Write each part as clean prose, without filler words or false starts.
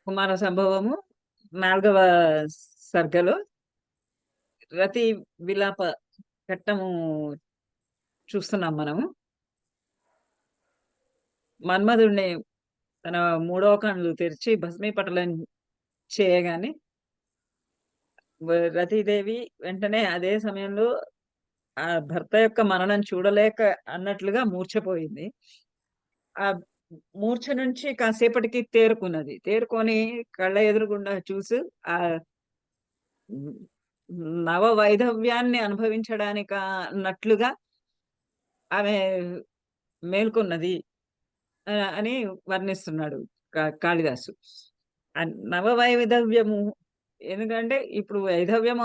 కుమార సంభవము 4వ సర్గలో రతి విలాప ఘట్టము చూస్తున్నాం మనము. మన్మధుడిని తన మూడవ కన్ను తెరిచి భస్మీపటలం చేయగానే రతీదేవి వెంటనే అదే సమయంలో ఆ భర్త యొక్క మరణం చూడలేక అన్నట్లుగా మూర్ఛపోయింది. ఆ మూర్ఛ నుంచి కాసేపటికి తేరుకున్నది. తేరుకొని కళ్ళ ఎదురుగుండా చూసి ఆహ్, హ్మ్, నవ వైధవ్యాన్ని అనుభవించడానికా అన్నట్లుగా ఆమె మేల్కొన్నది అని వర్ణిస్తున్నాడు కాళిదాసు. నవ వైధవ్యము ఎందుకంటే ఇప్పుడు వైధవ్యం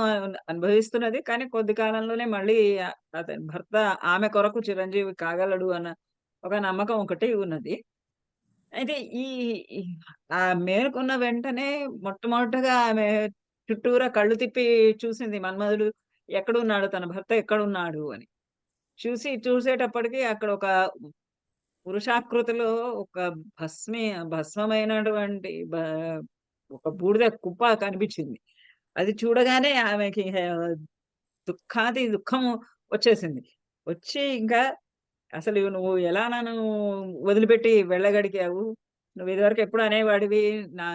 అనుభవిస్తున్నది. కానీ కొద్ది కాలంలోనే మళ్ళీ అతని భర్త ఆమె కొరకు చిరంజీవి కాగలడు అన్న ఒక నమ్మకం ఒకటి ఉన్నది. అయితే ఈ ఈ మేలుకున్న వెంటనే మొట్టమొదటగా ఆమె చుట్టూరా కళ్ళు తిప్పి చూసింది మన్మధుడు ఎక్కడున్నాడు? తన భర్త ఎక్కడున్నాడు అని. చూసేటప్పటికి అక్కడ ఒక పురుషాకృతిలో ఒక భస్మమైనటువంటి ఒక బూడిద కుప్ప కనిపించింది. అది చూడగానే ఆమెకి దుఃఖం వచ్చేసింది. వచ్చి ఇంకా అసలు నువ్వు ఎలా నన్ను వదిలిపెట్టి వెళ్ళగలిగావు? నువ్వు ఇదివరకు ఎప్పుడు అనేవాడివి నా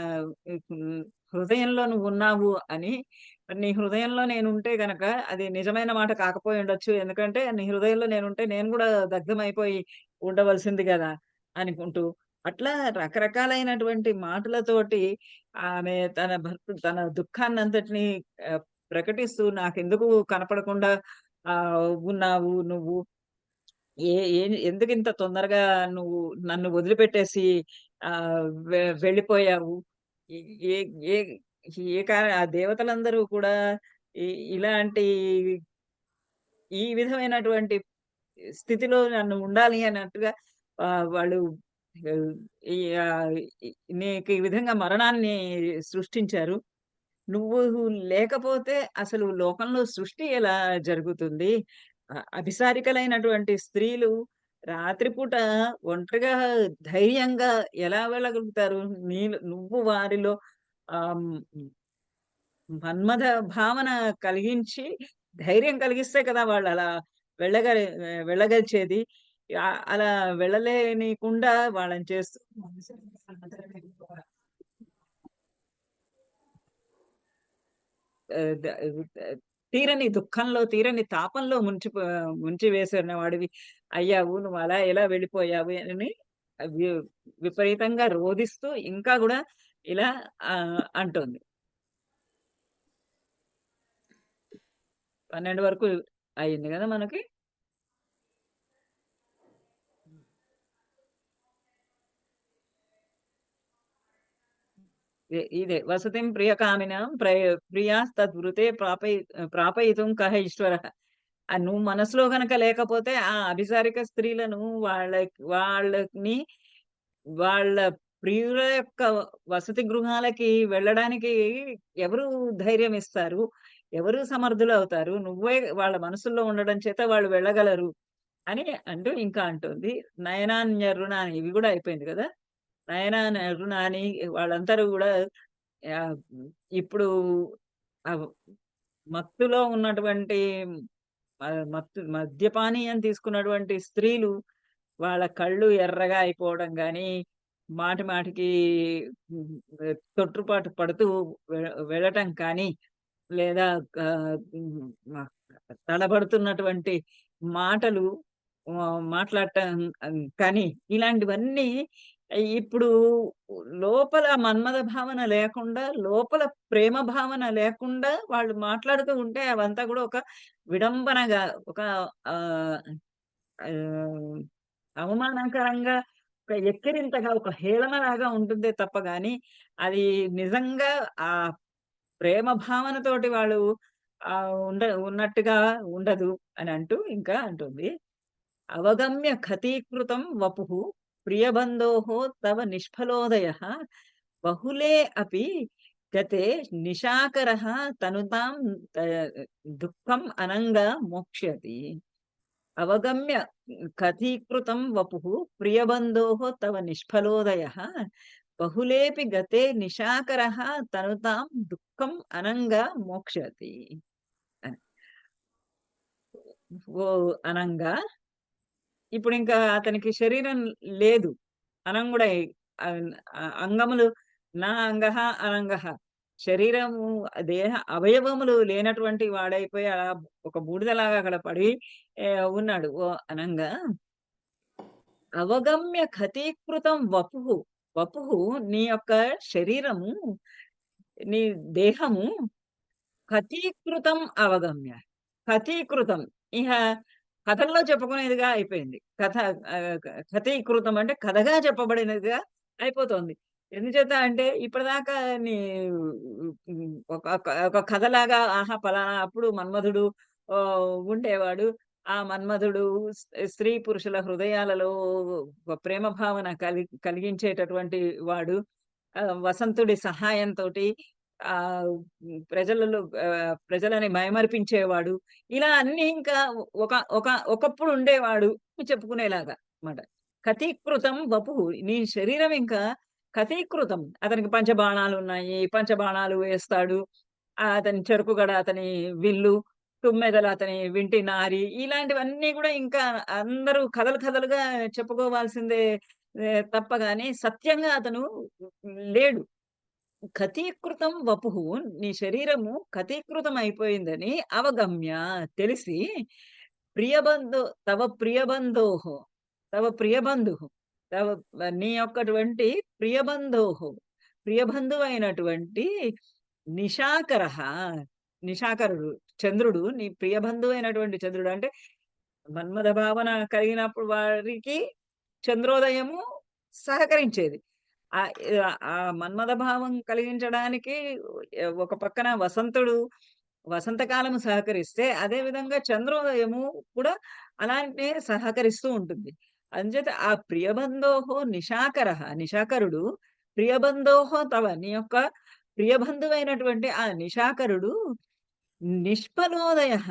హ్మ్, హృదయంలో నువ్వున్నావు అని. మరి నీ హృదయంలో నేనుంటే గనక అది నిజమైన మాట కాకపోయి ఉండొచ్చు. ఎందుకంటే నీ హృదయంలో నేనుంటే నేను గూడా దగ్ధమైపోయి ఉండవలసింది గదా! అనుకుంటూ అట్లా రకరకాలైనటువంటి మాటలతోటి ఆమె తన దుఃఖాన్నంతటిని ప్రకటిస్తూ నాకెందుకు కనపడకుండా ఉన్నావు నువ్వు? ఏ ఏ ఎందుకింత తొందరగా నువ్వు నన్ను వదిలిపెట్టేసి వెళ్ళిపోయావు? ఏ ఏ ఏ ఏ ఆ దేవతలందరూ కూడా ఇ ఇలాంటి ఈ విధమైనటువంటి స్థితిలో నన్ను ఉండాలి అన్నట్టుగా వాళ్ళు ఆహ్, ఈ ఆహ్, ఇ నీకు ఈ విధంగా మరణాన్ని సృష్టించారు. నువ్వు లేకపోతే అసలు లోకంలో సృష్టి ఎలా జరుగుతుంది? అభిసారికలైనటువంటి స్త్రీలు రాత్రిపూట ఒంటరిగా ధైర్యంగా ఎలా వెళ్ళగలుగుతారు? నువ్వు వారిలో ఆహ్, హ్మ్, మన్మథ భావన కలిగించి ధైర్యం కలిగిస్తే కదా! వాళ్ళలా వెళ్ళగలిచేది. అలా వెళ్ళలేనీకుండా వాళ్ళని చేస్తూ ఆహ్, ద తీరని దుఃఖంలో, తీరని తాపంలో ముంచివేసిన వాడివి అయ్యావు. నువ్వు అలా ఎలా వెళ్ళిపోయావు అని వి విపరీతంగా రోదిస్తూ ఇంకా గూడా ఇలా అంటోంది. 12 వరకు అయింది గదా! మనకి. ఇదే వసతిం ప్రియకామినాం ప్రియాస్తద్వృతే ప్రాపయితుం కః ఈశ్వరః. నువ్వు మనసులో గనక లేకపోతే ఆ అభిసారిక స్త్రీలను వాళ్ళని వాళ్ళ ప్రియుల యొక్క వసతి గృహాలకి వెళ్ళడానికి ఎవరు ధైర్యం ఇస్తారు? ఎవరు సమర్థులవుతారు? నువ్వే వాళ్ళ మనసుల్లో ఉండడం చేత వాళ్ళు వెళ్ళగలరు అని అంటూ ఇంకా అంటుంది. నయనాన్యరుణాని ఇవి గూడా అయిపోయింది గదా! నయనానరుణాని వాళ్ళందరూ గూడా ఆహ్, ఇప్పుడు ఆహ్, మత్తులో ఉన్నటువంటి మద్యపానీయం తీసుకున్నటువంటి స్త్రీలు వాళ్ళ కళ్ళు ఎర్రగా అయిపోవడం గానీ, మాటి మాటికి హ్మ్, తొట్రుపాటు పడుతూ వె వెళ్ళటం కానీ, లేదా హ్మ్, మ తడబడుతున్నటువంటి మాటలు మాట్లాడటం కానీ, ఇలాంటివన్నీ ఇప్పుడు లోపల మన్మథ భావన లేకుండా, లోపల ప్రేమ భావన లేకుండా వాళ్ళు మాట్లాడుతూ ఉంటే అవంతా గూడా ఒక విడంబనగా ఒక ఆహ్, ఆహ్, అవమానకరంగా, ఒక ఎక్కిరింతగా, ఒక హేళనలాగా ఉంటుందే తప్ప గాని, అది నిజంగా ఆ ప్రేమ భావనతోటి వాళ్ళు ఉన్నట్టుగా ఉండదు అని అంటూ ఇంకా అంటుంది. అవగమ్య ఖతీకృతం వపుః ప్రియబంధోః తవ నిష్ఫలోదయః బహుళే అపి గతే నిశాకరః తనుతాం ఆహ్, దుఃఖం అనంగా మోక్ష్యతి. అవగమ్య కథీకృతం వపుః ప్రియబంధోః తవ నిష్ఫలోదయః బహుళేపి గతే నిశాకరః తనుతాం దుఃఖం అనంగా మోక్షతి అని. ఓ అనంగా ఇప్పుడింకా అతనికి శరీరం లేదు. అనంగుడై అన్ అంగములు నా అంగః అనంగః. శరీరము దేహ అవయవములు లేనటువంటి వాడైపోయి అలా ఒక బూడిదలాగా అక్కడ పడి ఉన్నాడు. ఓ అనంగా అవగమ్య ఖతీకృతం వపుః. వపుః నీ యొక్క శరీరము, నీ దేహము కథీకృతం అవగమ్య. కథీకృతం. ఇహ కథల్లో చెప్పుకునేదిగా అయిపోయింది. కథ కథీకృతం అంటే కథగా చెప్పబడినదిగా అయిపోతోంది. ఎందుచేత అంటే ఇప్పటిదాకా నీ ఒక ఒక ఒక కథలాగా ఆహా! పలానా అప్పుడు మన్మధుడు ఉండేవాడు. ఆ మన్మధుడు స్త్రీ పురుషుల హృదయాలలో ఒక ప్రేమ భావన కలిగించేటటువంటి వాడు. వసంతుడి సహాయంతోటి ఆహ్, ప్రజలలో ప్రజలని మైమరిపించేవాడు. ఇలా అన్నీ ఇంకా ఒక ఒక ఒకప్పుడు ఉండేవాడు చెప్పుకునేలాగా మాట. కతీకృతం వపుః నీ శరీరం ఇంకా కతీకృతం. అతనికి పంచబాణాలున్నాయి. పంచబాణాలు వేస్తాడు. అతని చెరుకు గడ అతని విల్లు, తుమ్మెదలు అతని వింటి నారి ఇలాంటివన్నీ గూడా ఇంకా అందరూ కథలు కథలుగా చెప్పుకోవాల్సిందే తప్ప గాని సత్యంగా అతను లేడు. కతీకృతం వపుః నీ శరీరము కతీకృతం అయిపోయిందని అవగమ్య తెలిసి ప్రియబంధు తవ ప్రియబంధోః తవ ప్రియబంధుః తవ నీ యొక్కటువంటి ప్రియబంధోః ప్రియబంధువైనటువంటి నిశాకరః నిశాకరుడు చంద్రుడు నీ ప్రియబంధువైనటువంటి చంద్రుడు అంటే మన్మథ భావన కలిగినప్పుడు వారికి చంద్రోదయము సహకరించేది. ఆ మన్మథ భావం కలిగించడానికి ఒక పక్కన వసంతకాలము సహకరిస్తే, అదే విధంగా చంద్రోదయము కూడా అలానే సహకరిస్తూ ఉంటుంది. అంచేత ఆ ప్రియబంధోః నిశాకరుడు తవ నీ యొక్క ప్రియబంధువైనటువంటి ఆ నిశాకరుడు నిష్ఫలోదయః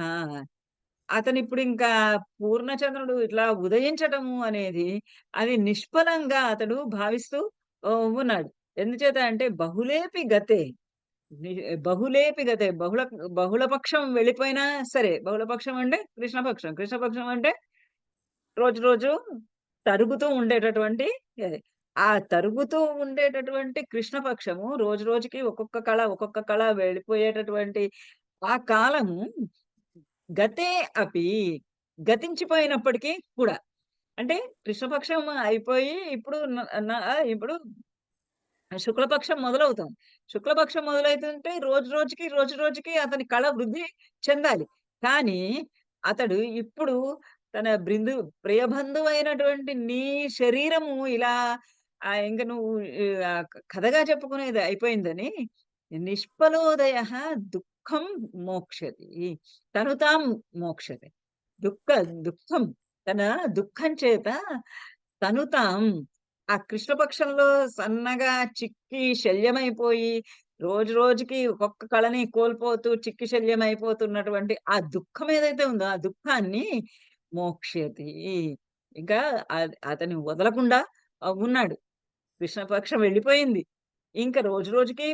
అతనిప్పుడింకా పూర్ణచంద్రుడు ఇట్లా ఉదయించటము అనేది అది నిష్ఫలంగా అతడు భావిస్తూ ఉన్నాడు. ఎందుచేత అంటే బహుళేపి గతే. ని బహుళేపి గతే. బహుళపక్షం వెళ్ళిపోయినా సరే, బహుళపక్షం అంటే కృష్ణపక్షం. కృష్ణపక్షం అంటే రోజు రోజు తరుగుతూ ఉండేటటువంటి అది. ఆ తరుగుతూ ఉండేటటువంటి కృష్ణపక్షము రోజు రోజుకి ఒక్కొక్క కళ వెళ్ళిపోయేటటువంటి ఆ కాలము గతే అపి గతించిపోయినప్పటికీ కూడా. అంటే కృష్ణపక్షం అయిపోయి ఇప్పుడు న న ఇప్పుడు శుక్లపక్షం మొదలవుతోంది. శుక్లపక్షం మొదలైతుంటే రోజు రోజుకి అతని కళ వృద్ధి చెందాలి. కానీ అతడు ఇప్పుడు తన ప్రియబంధువైనటువంటి నీ శరీరము ఇలా ఇంక నువ్వు కథగా చెప్పుకునేది అయిపోయిందని నిష్ఫలోదయః దుఃఖం మోక్షతి. తను తాం మోక్షతి. దుఃఖ దుఃఖం తన దుఃఖం చేత తను తాం ఆ కృష్ణపక్షంలో సన్నగా చిక్కి శల్యమైపోయి, రోజు రోజుకి ఒక్కొక్క కళని కోల్పోతూ చిక్కి శల్యమైపోతున్నటువంటి ఆ దుఃఖం ఏదైతే ఉందో, ఆ దుఃఖాన్ని మోక్ష్యతి. ఇంకా అతన్ని వదలకుండా ఉన్నాడు. కృష్ణపక్షం వెళ్ళిపోయింది. ఇంక రోజు రోజుకి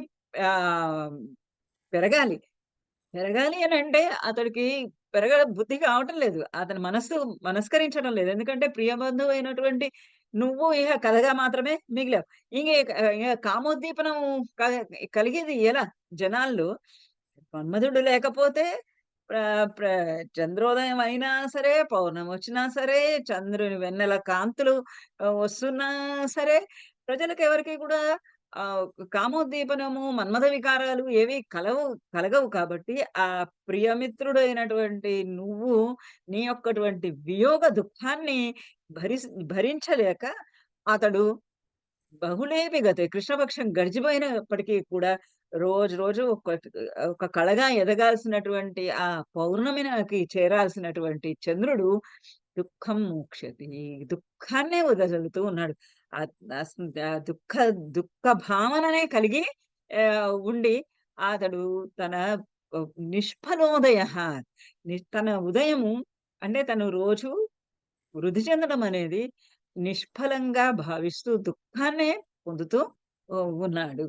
ఆహ్, పెరగాలి. పెరగాలి అనంటే అతడికి బుద్ధి కావటం లేదు. అతని మనస్కరించడం లేదు. ఎందుకంటే ప్రియబంధువైనటువంటి నువ్వు ఇహ కథగా మాత్రమే మిగిలావు. ఇగ కామోద్దీపనం క కలిగేది ఎలా జనాల్లో? మన్మధుడు లేకపోతే ప్ర ప్ర చంద్రోదయం అయినా సరే, పౌర్ణమొచ్చినా సరే, చంద్రుని వెన్నెల కాంతులు వస్తున్నా సరే, ప్రజలకెవరికీ కూడా ఆహ్, కామోద్దీపనము, మన్మథ వికారాలు ఏవి కలగవు కాబట్టి, ఆ ప్రియమిత్రుడైనటువంటి నువ్వు నీ యొక్కటువంటి వియోగ దుఃఖాన్ని భరించలేక అతడు బహుళేపి గతే. కృష్ణపక్షం గడిచిపోయినప్పటికీ కూడా రోజు ఒక కళగా ఎదగాల్సినటువంటి ఆ పౌర్ణమికి చేరాల్సినటువంటి చంద్రుడు దుఃఖం మోక్షతి. దుఃఖాన్నే వెదజల్లుతూ ఉన్నాడు. ఆహ్, అస్ ఆ దుఃఖ భావననే కలిగి ఉండి అతడు తన నిష్ఫలోదయః తన ఉదయము అంటే తను రోజు వృద్ధి చెందడం అనేది నిష్ఫలంగా భావిస్తూ దుఃఖాన్నే పొందుతూ ఉన్నాడు.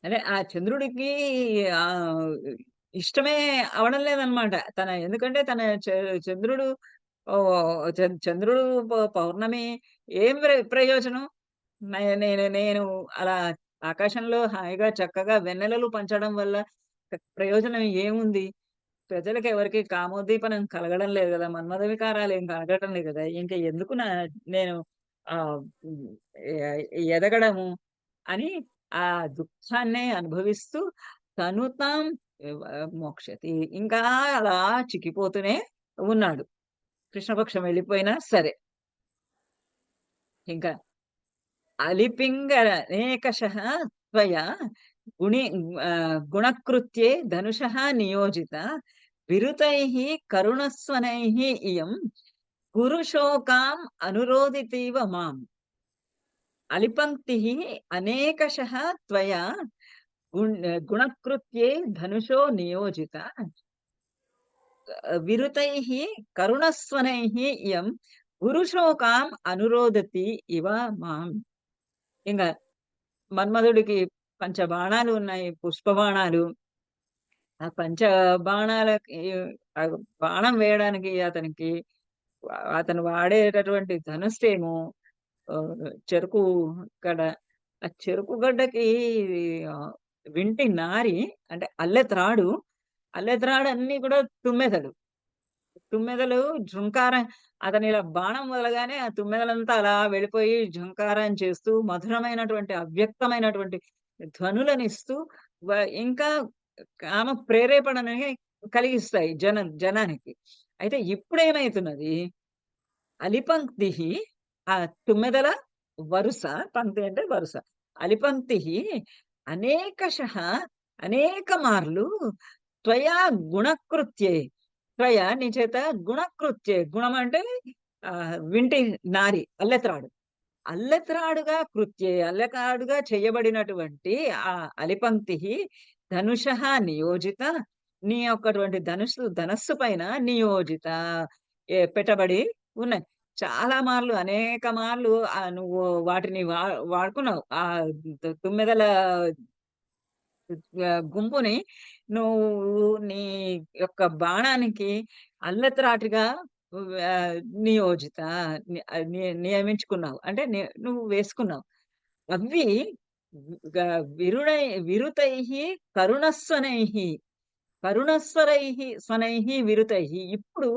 అదే ఆ చంద్రుడికి ఆహ్, ఇష్టమే అవ్వడం లేదనమాట. ఎందుకంటే చంద్రుడు చంద్రుడు పౌర్ణమి ఏం ప్రయోజనం? నేను అలా ఆకాశంలో హాయిగా చక్కగా వెన్నెలలు పంచడం వల్ల ప్రయోజనం ఏముంది? ప్రజలకెవరికీ కామోద్దీపనం కలగడం లేదు గదా! మన్మథ వికారాలేం కలగటం లేదు గదా! ఇంక ఎందుకు నేను ఆహ్, హ్మ్, ఎదగడము అని ఆ దుఃఖాన్నే అనుభవిస్తూ తను తాం మోక్షతి. ఇంకా అలా చిక్కిపోతూనే ఉన్నాడు. కృష్ణపక్షం వెళ్ళిపోయినా సరే. ఇంకా అలిపింగరనేకషः త్వయా గుణకృత్యే ధనుషः నియోజిత విరుతైః కరుణస్వనైః ఇయం గురుశోకాం అనురోదితీవ మాం. అలిపంక్తిః అనేకషः త్వయా గుణకృత్యే ధనుషో నియోజిత విరుతైః కరుణస్వనైః ఇయం గురుశోకాం అనురోదతి ఇవ మాం. ఇంగ మన్మధుడికి పంచబాణాలు ఉన్నాయి. పుష్పబాణాలు. ఆ బాణాలకి బాణం వేయడానికి అతను వాడేటటువంటి ధనుస్సేమో చెరుకు గడ. ఆ చెరుకు గడ్డకి ఆహ్, వింటి నారి అంటే అల్లెత్రాడు అన్నీ కూడా తుమ్మెదలు. తుమ్మెదలు జుంకారం అతనిలా బాణం వదలగానే ఆ తుమ్మెదలంతా అలా వెళ్ళిపోయి జుంకారం చేస్తూ మధురమైనటువంటి, అవ్యక్తమైనటువంటి ధ్వనులనిస్తూ వ ఇంకా కామ ప్రేరేపణని కలిగిస్తాయి జనానికి. అయితే ఇప్పుడేమైతున్నది, అలిపంక్తిః ఆ తుమ్మెదల వరుస, పంక్తి అంటే వరుస. అలిపంక్తిః అనేకషః అనేక మార్లు త్వయా గుణకృత్యే, నీ చేత గుణకృత్యే, గుణం అంటే వింటి నారి, అల్లెత్రాడు. అల్లెత్రాడుగా చేయబడినటువంటి ఆ అలిపంక్తిః ధనుషః నియోజిత, నీ యొక్కటువంటి ధనస్సు పైన నియోజిత పెట్టబడి ఉన్నాయి. చాలా మార్లు, అనేక మార్లు నువ్వు వాటిని వాడుకున్నావు. తుమ్మెదల గుంపుని నువ్వు నీ యొక్క బాణానికి అల్లెత్రాటిగా నియోజిత ని నియమించుకున్నావు. అంటే నువ్వు వేసుకున్నావు. అవ్వి గ విరుడై విరుతైః కరుణస్వనైః, స్వనైః విరుతైః. ఇప్పుడు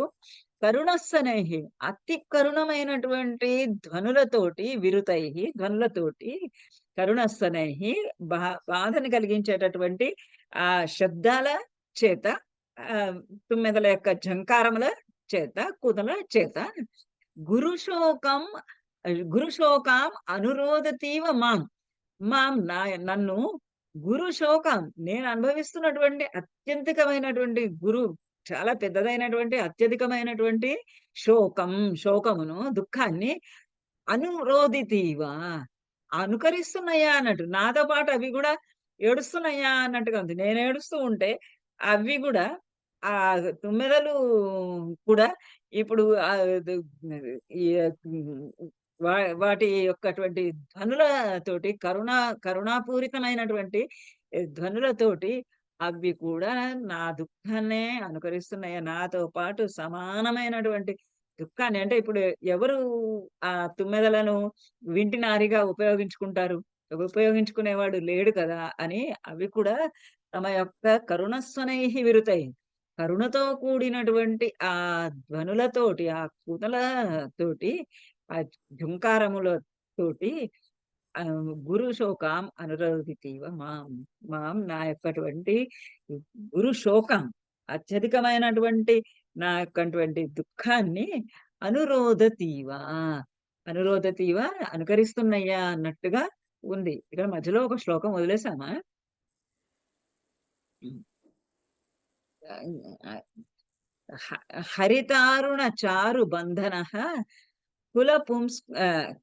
కరుణస్వనైః అతి కరుణమైనటువంటి ధ్వనులతోటి కరుణస్వనైః బా బాధని కలిగించేటటువంటి ఆ శబ్దాల చేత, తుమ్మెదల యొక్క ఝంకారముల చేత, కూతల చేత గురుశోకం గురుశోకాం అనురోదతీవ మాం. నన్ను గురు శోకం, నేను అనుభవిస్తున్నటువంటి అత్యంతికమైనటువంటి చాలా పెద్దదైనటువంటి అత్యధికమైనటువంటి శోకమును, దుఃఖాన్ని అనురోదితీవా, అనుకరిస్తున్నాయా అన్నట్టు. నాతో పాటు అవి గూడా ఏడుస్తున్నాయా అన్నట్టుగా ఉంది. నేను ఏడుస్తూ ఉంటే అవి గూడా తుమ్మెదలు కూడా ఇప్పుడు ఈ హ్మ్, వా వాటి యొక్కటువంటి ధ్వనులతోటి కరుణాపూరితమైనటువంటి ధ్వనులతోటి అవి కూడా నా దుఃఖాన్నే అనుకరిస్తున్నాయి. నాతో పాటు సమానమైనటువంటి దుఃఖాన్ని, అంటే ఇప్పుడు ఎవరు ఆ తుమ్మెదలను వింటినారిగా ఉపయోగించుకుంటారు? ఉపయోగించుకునేవాడు లేడు కదా! అని అవి కూడా తమ యొక్క కరుణస్వనైః విరుతైః, కరుణతో కూడినటువంటి ఆ ధ్వనులతోటి, ఆ కూతలతోటి, ఆ ఝుంకారములతోటి గురు శోకం అనురోధితీవ మాం. నా యొక్కటువంటి గురు శోకం, అత్యధికమైనటువంటి నా యొక్కటువంటి దుఃఖాన్ని అనురోదతీవ, అనురోదతీవ అనుకరిస్తున్నయ్యా అన్నట్టుగా ఉంది. ఇక్కడ మధ్యలో ఒక శ్లోకం వదిలేసామా? హ్మ్. ఆహ్, హ హరితారుణ చారు బంధనః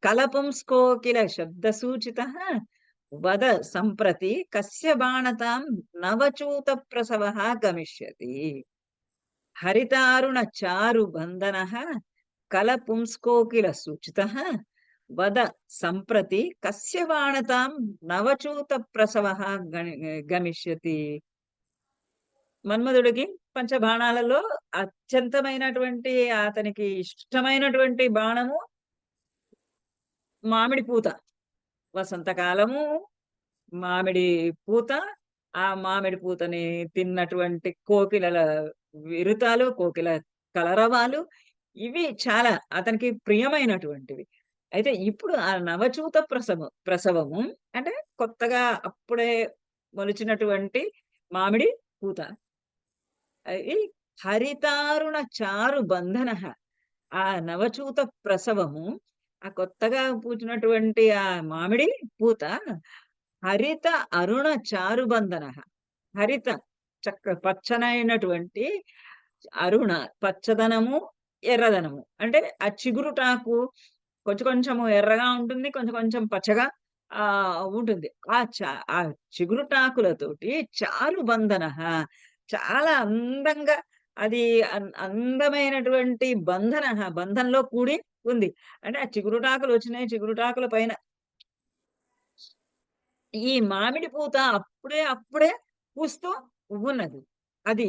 కలపుంస్కోకిల శబ్దసూచితః వద సంప్రతి కస్య బాణతాం నవచూత ప్రసవః గమిష్యతి. హరితారుణ చారు బంధనః కలపుంస్కోకిల సూచితః వద సంప్రతి కస్య వాణతాం నవచూత ప్రసవః గణి గమిష్యతి. మన్మధుడికి పంచబాణాలలో అత్యంతమైనటువంటి అతనికి ఇష్టమైనటువంటి బాణము మామిడి పూత. వసంతకాలము మామిడి పూత, ఆ మామిడి పూతని తిన్నటువంటి కోకిలల విరుతాలు, కోకిల కలరవాలు ఇవి చాలా అతనికి ప్రియమైనటువంటివి. అయితే ఇప్పుడు ఆ నవచూత ప్రసవము అంటే కొత్తగా అప్పుడే మొలిచినటువంటి మామిడి పూత. ఈ హరితారుణ చారు బంధనః. ఆ నవచూత ప్రసవము, ఆ కొత్తగా పూచినటువంటి ఆ మామిడి పూత హరిత అరుణ చారుబంధనః. హరిత పచ్చనైనటువంటి అరుణ పచ్చదనము, ఎర్రదనము. అంటే ఆ చిగురుటాకు కొంచెం కొంచెము ఎర్రగా ఉంటుంది. కొంచెం కొంచెం పచ్చగా ఉంటుంది. ఆ చిగురుటాకులతోటి చారుబంధనః. చాలా అందంగా అది అందమైనటువంటి బంధంలో కూడి ఉంది. అంటే ఆ చిగురుటాకులు వచ్చినాయి. చిగురుటాకుల పైన ఈ మామిడి పూత అప్పుడే పూస్తూ ఉన్నది. అది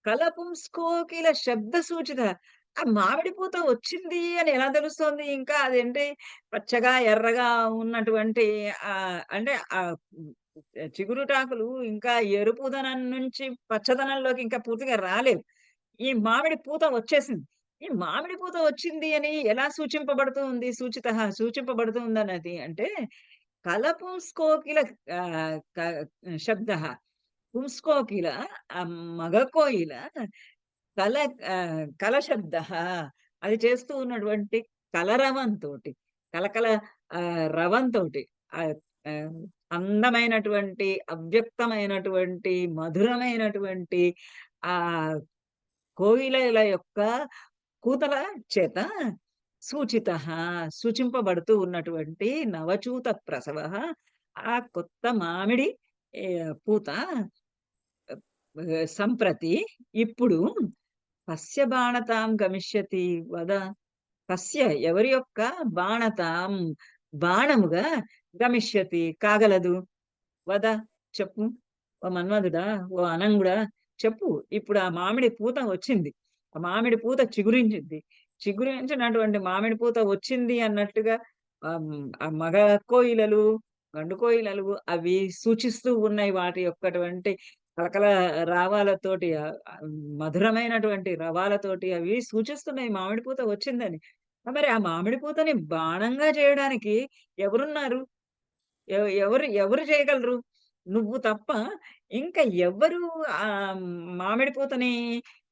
కలపుంస్కోకిల శబ్ద సూచిత. ఆ మామిడి పూత వచ్చింది అని ఎలా తెలుస్తోంది? ఇంకా అదేంటి పచ్చగా, ఎర్రగా ఉన్నటువంటి అంటే చిగురుటాకులు ఇంకా ఎరుపుదనం నుంచి పచ్చదనంలోకి ఇంకా పూర్తిగా రాలేవు. ఈ మామిడి పూత వచ్చేసింది. ఈ మామిడి పూత వచ్చింది అని ఎలా సూచింపబడుతూ ఉంది? సూచింపబడుతూ ఉందన్నది అంటే కలపుంస్కోకిల క శబ్దః. పుంస్కోకిల మగ కోయిల కల కలశబ్దః. అది చేస్తూ ఉన్నటువంటి కలరవంతోటి, కలకల రవంతోటి ఆహ్, ఆహ్, అందమైనటువంటి, అవ్యక్తమైనటువంటి, మధురమైనటువంటి ఆ కోయిలల యొక్క కూతల చేత సూచితః సూచింపబడుతూ ఉన్నటువంటి నవచూత ప్రసవః ఆ కొత్త మామిడి పూత సంప్రతి ఇప్పుడు కస్య బాణతాం గమిష్యతి వద. కస్య ఎవరి యొక్క బాణతాం బాణముగా గమిష్యతి కాగలదు. వద చెప్పు. ఓ మన్మధుడా, ఓ అనంగుడా చెప్పు. ఇప్పుడు ఆ మామిడి పూత వచ్చింది. ఆ మామిడి పూత చిగురించింది. చిగురించినటువంటి మామిడి పూత వచ్చింది అన్నట్టుగా ఆ మగ కోయిలలు, గండు కోయిలలు అవి సూచిస్తూ ఉన్నాయి. వాటి యొక్కటువంటి కలకల రావాలతోటి మధురమైనటువంటి రవాలతోటి అవి సూచిస్తున్నాయి మామిడి పూత వచ్చిందని. మరి ఆ మామిడి పూతని బాణంగా చేయడానికి ఎవరున్నారు? ఎవరు ఎవరు చేయగలరు? నువ్వు తప్ప ఇంకా ఎవ్వరు ఆహ్, మామిడి పూతని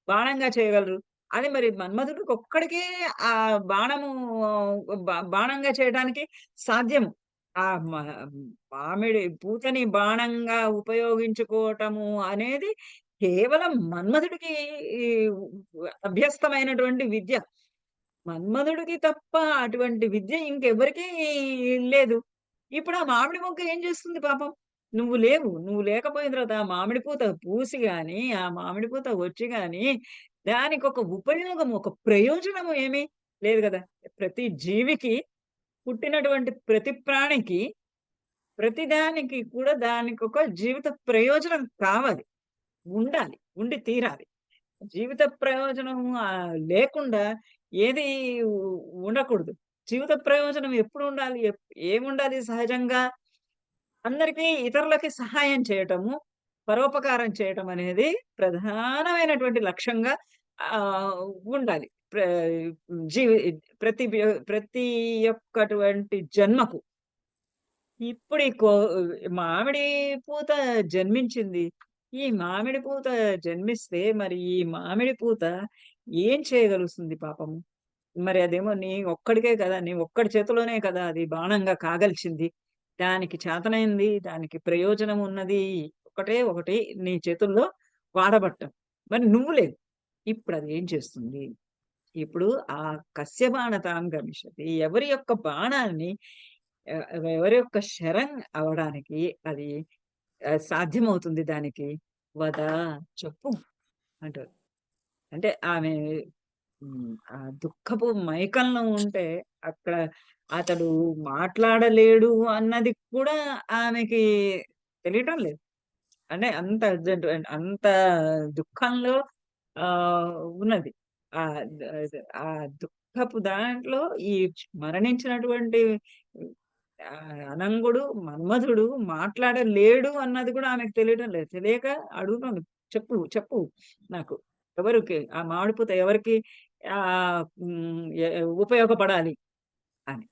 బాణంగా చేయగలరు? అది మరి మన్మధుడికొక్కడికే ఆ బాణము బాణంగా చేయడానికి సాధ్యము. ఆ మ మామిడి పూతని బాణంగా ఉపయోగించుకోవటము అనేది కేవలం మన్మధుడికి ఈ అభ్యస్తమైనటువంటి విద్య. మన్మధుడికి తప్ప అటువంటి విద్య ఇంకెవ్వరికీ లేదు. ఇప్పుడు ఆ మామిడి మొగ్గ ఏం చేస్తుంది పాపం? నువ్వు లేవు. నువ్వు లేకపోయిన తర్వాత ఆ మామిడి పూత పూసి గాని, ఆ మామిడి పూత వచ్చి గాని, దానికొక ఉపయోగము, ఒక ప్రయోజనము ఏమీ లేదు గదా! ప్రతి జీవికి, పుట్టినటువంటి ప్రతి ప్రాణికి, ప్రతిదానికి కూడా దానికొక జీవిత ప్రయోజనం కావాలి. ఉండాలి. ఉండి తీరాలి. జీవిత ప్రయోజనం లేకుండా ఏది ఉ ఉండకూడదు. జీవిత ప్రయోజనం ఎప్పుడు ఉండాలి? ఏముండాలి సహజంగా? అందరికీ ఇతరులకి సహాయం చేయటము, పరోపకారం చేయటం అనేది ప్రధానమైనటువంటి లక్ష్యంగా ఆహ్, ఉండాలి. జీవి ప్రతి ఒక్కటువంటి జన్మకు. ఇప్పుడు మామిడి పూత జన్మించింది. ఈ మామిడి పూత జన్మిస్తే మరి ఈ మామిడి పూత ఏం చేయగలుగుతుంది పాపము? మరి అదేమో నీ ఒక్కడికే కదా! నీ ఒక్కడి చేతిలోనే కదా అది బాణంగా కాగలిచింది. దానికి చేతనైంది, దానికి ప్రయోజనం ఉన్నది ఒకటే ఒకటి నీ చేతుల్లో వాడబట్టం. మరి నువ్వు లేవు. ఇప్పుడది ఏం చేస్తుంది? ఇప్పుడు ఆ కస్య బాణతాం గమిష్యతి. ఎవరి యొక్క బాణాన్ని ఎవరి యొక్క శరం అవ్వడానికి అది సాధ్యమవుతుంది దానికి. వద చెప్పు అంటారు. అంటే ఆమె ఆ దుఃఖపు మైకంలో ఉంటే అక్కడ అతడు మాట్లాడలేడు అన్నది కూడా ఆమెకి తెలియటం లేదు. అంటే అంత అర్జెంట్ అంత దుఃఖంలో ఉన్నది. ఆహ్, ద ద ఆ దుఃఖపు దాంట్లో ఈ మరణించినటువంటి అనంగుడు, మన్మధుడు మాట్లాడలేడు అన్నది కూడా ఆమెకు తెలియడం లేదు. తెలియక అడుగుతోంది. చెప్పు, చెప్పు నాకు. ఎవరికి ఆ మామిడి పూత ఎవరికి ఉపయోగపడాలి అని.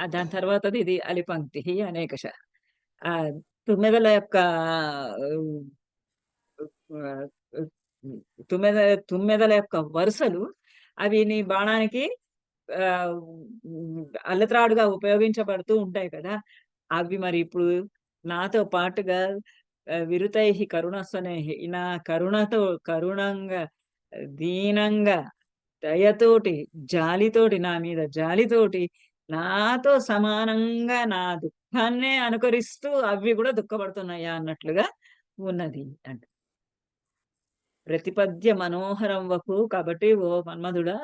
దాని తర్వాతది ఇది అలిపంక్తి అనేకష. ఆహ్, తుమ్మెదల యొక్క ఆహ్, ఆహ్, హ్మ్. తుమ్మెద తుమ్మెదల యొక్క వరుసలు అవి నీ బాణానికి ఆహ్, అల్లత్రాడుగా ఉపయోగించబడుతూ ఉంటాయి కదా! అవి మరి ఇప్పుడు నాతో పాటుగా విరుతైః కరుణస్వనైః నా కరుణతో కరుణంగా, దీనంగా, దయతోటి, జాలితోటి నా మీద జాలితోటి నాతో సమానంగా నా దుఃఖాన్నే అనుకరిస్తూ అవి కూడా దుఃఖపడుతున్నాయా అన్నట్లుగా ఉన్నది అంట. ప్రతిపద్య మనోహరం వపుః కాబట్టి ఓ మన్మధుడా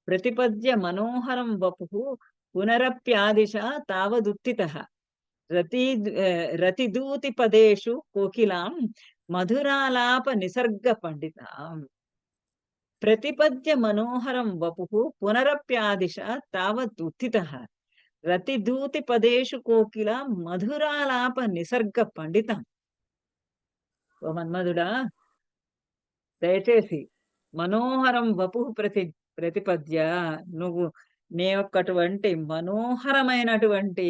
ప్రతిపద్య మనోహరం వపుః పునరప్యాదిశ తావదుత్థితః రతిదూతి పదేషు కోకిలాం మధురాలాప నిసర్గ పండితాం. ప్రతిపద్య మనోహరం వపుః పునరప్యాదిశ తావదుత్థితః రతిదూతి పదేషు కోకిలాం మధురాలాప నిసర్గ పండితాం. ఓ మన్మధుడా దయచేసి మనోహరం వపుః ప్రతిపద్య నువ్వు నీ యొక్కటువంటి మనోహరమైనటువంటి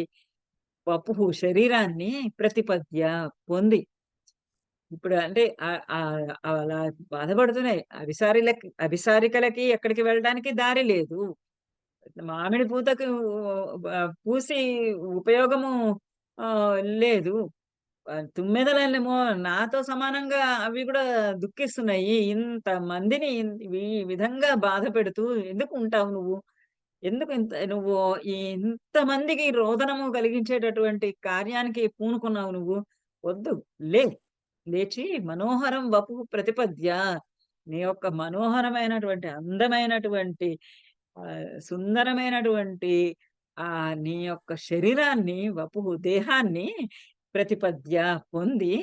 వపుః శరీరాన్ని ప్రతిపద్య పొంది. ఇప్పుడు అంటే అలా బాధపడుతున్నాయి. అభిసారికలకి ఎక్కడికి వెళ్ళడానికి దారి లేదు. మామిడి పూతకు పూసి ఉపయోగము లేదు. తుమ్మెదలనేమో నాతో సమానంగా అవి కూడా దుఃఖిస్తున్నాయి. ఇంతమందిని ఈ విధంగా బాధపెడుతూ ఎందుకు ఉంటావు నువ్వు? ఎందుకు నువ్వు ఇంతమందికి రోదనము కలిగించేటటువంటి కార్యానికి పూనుకున్నావు నువ్వు? వద్దు. లే. లేచి మనోహరం వపుః ప్రతిపద్య. నీ యొక్క మనోహరమైనటువంటి, అందమైనటువంటి సుందరమైనటువంటి నీ యొక్క శరీరాన్ని వపుః దేహాన్ని ప్రతిపద్య పొంది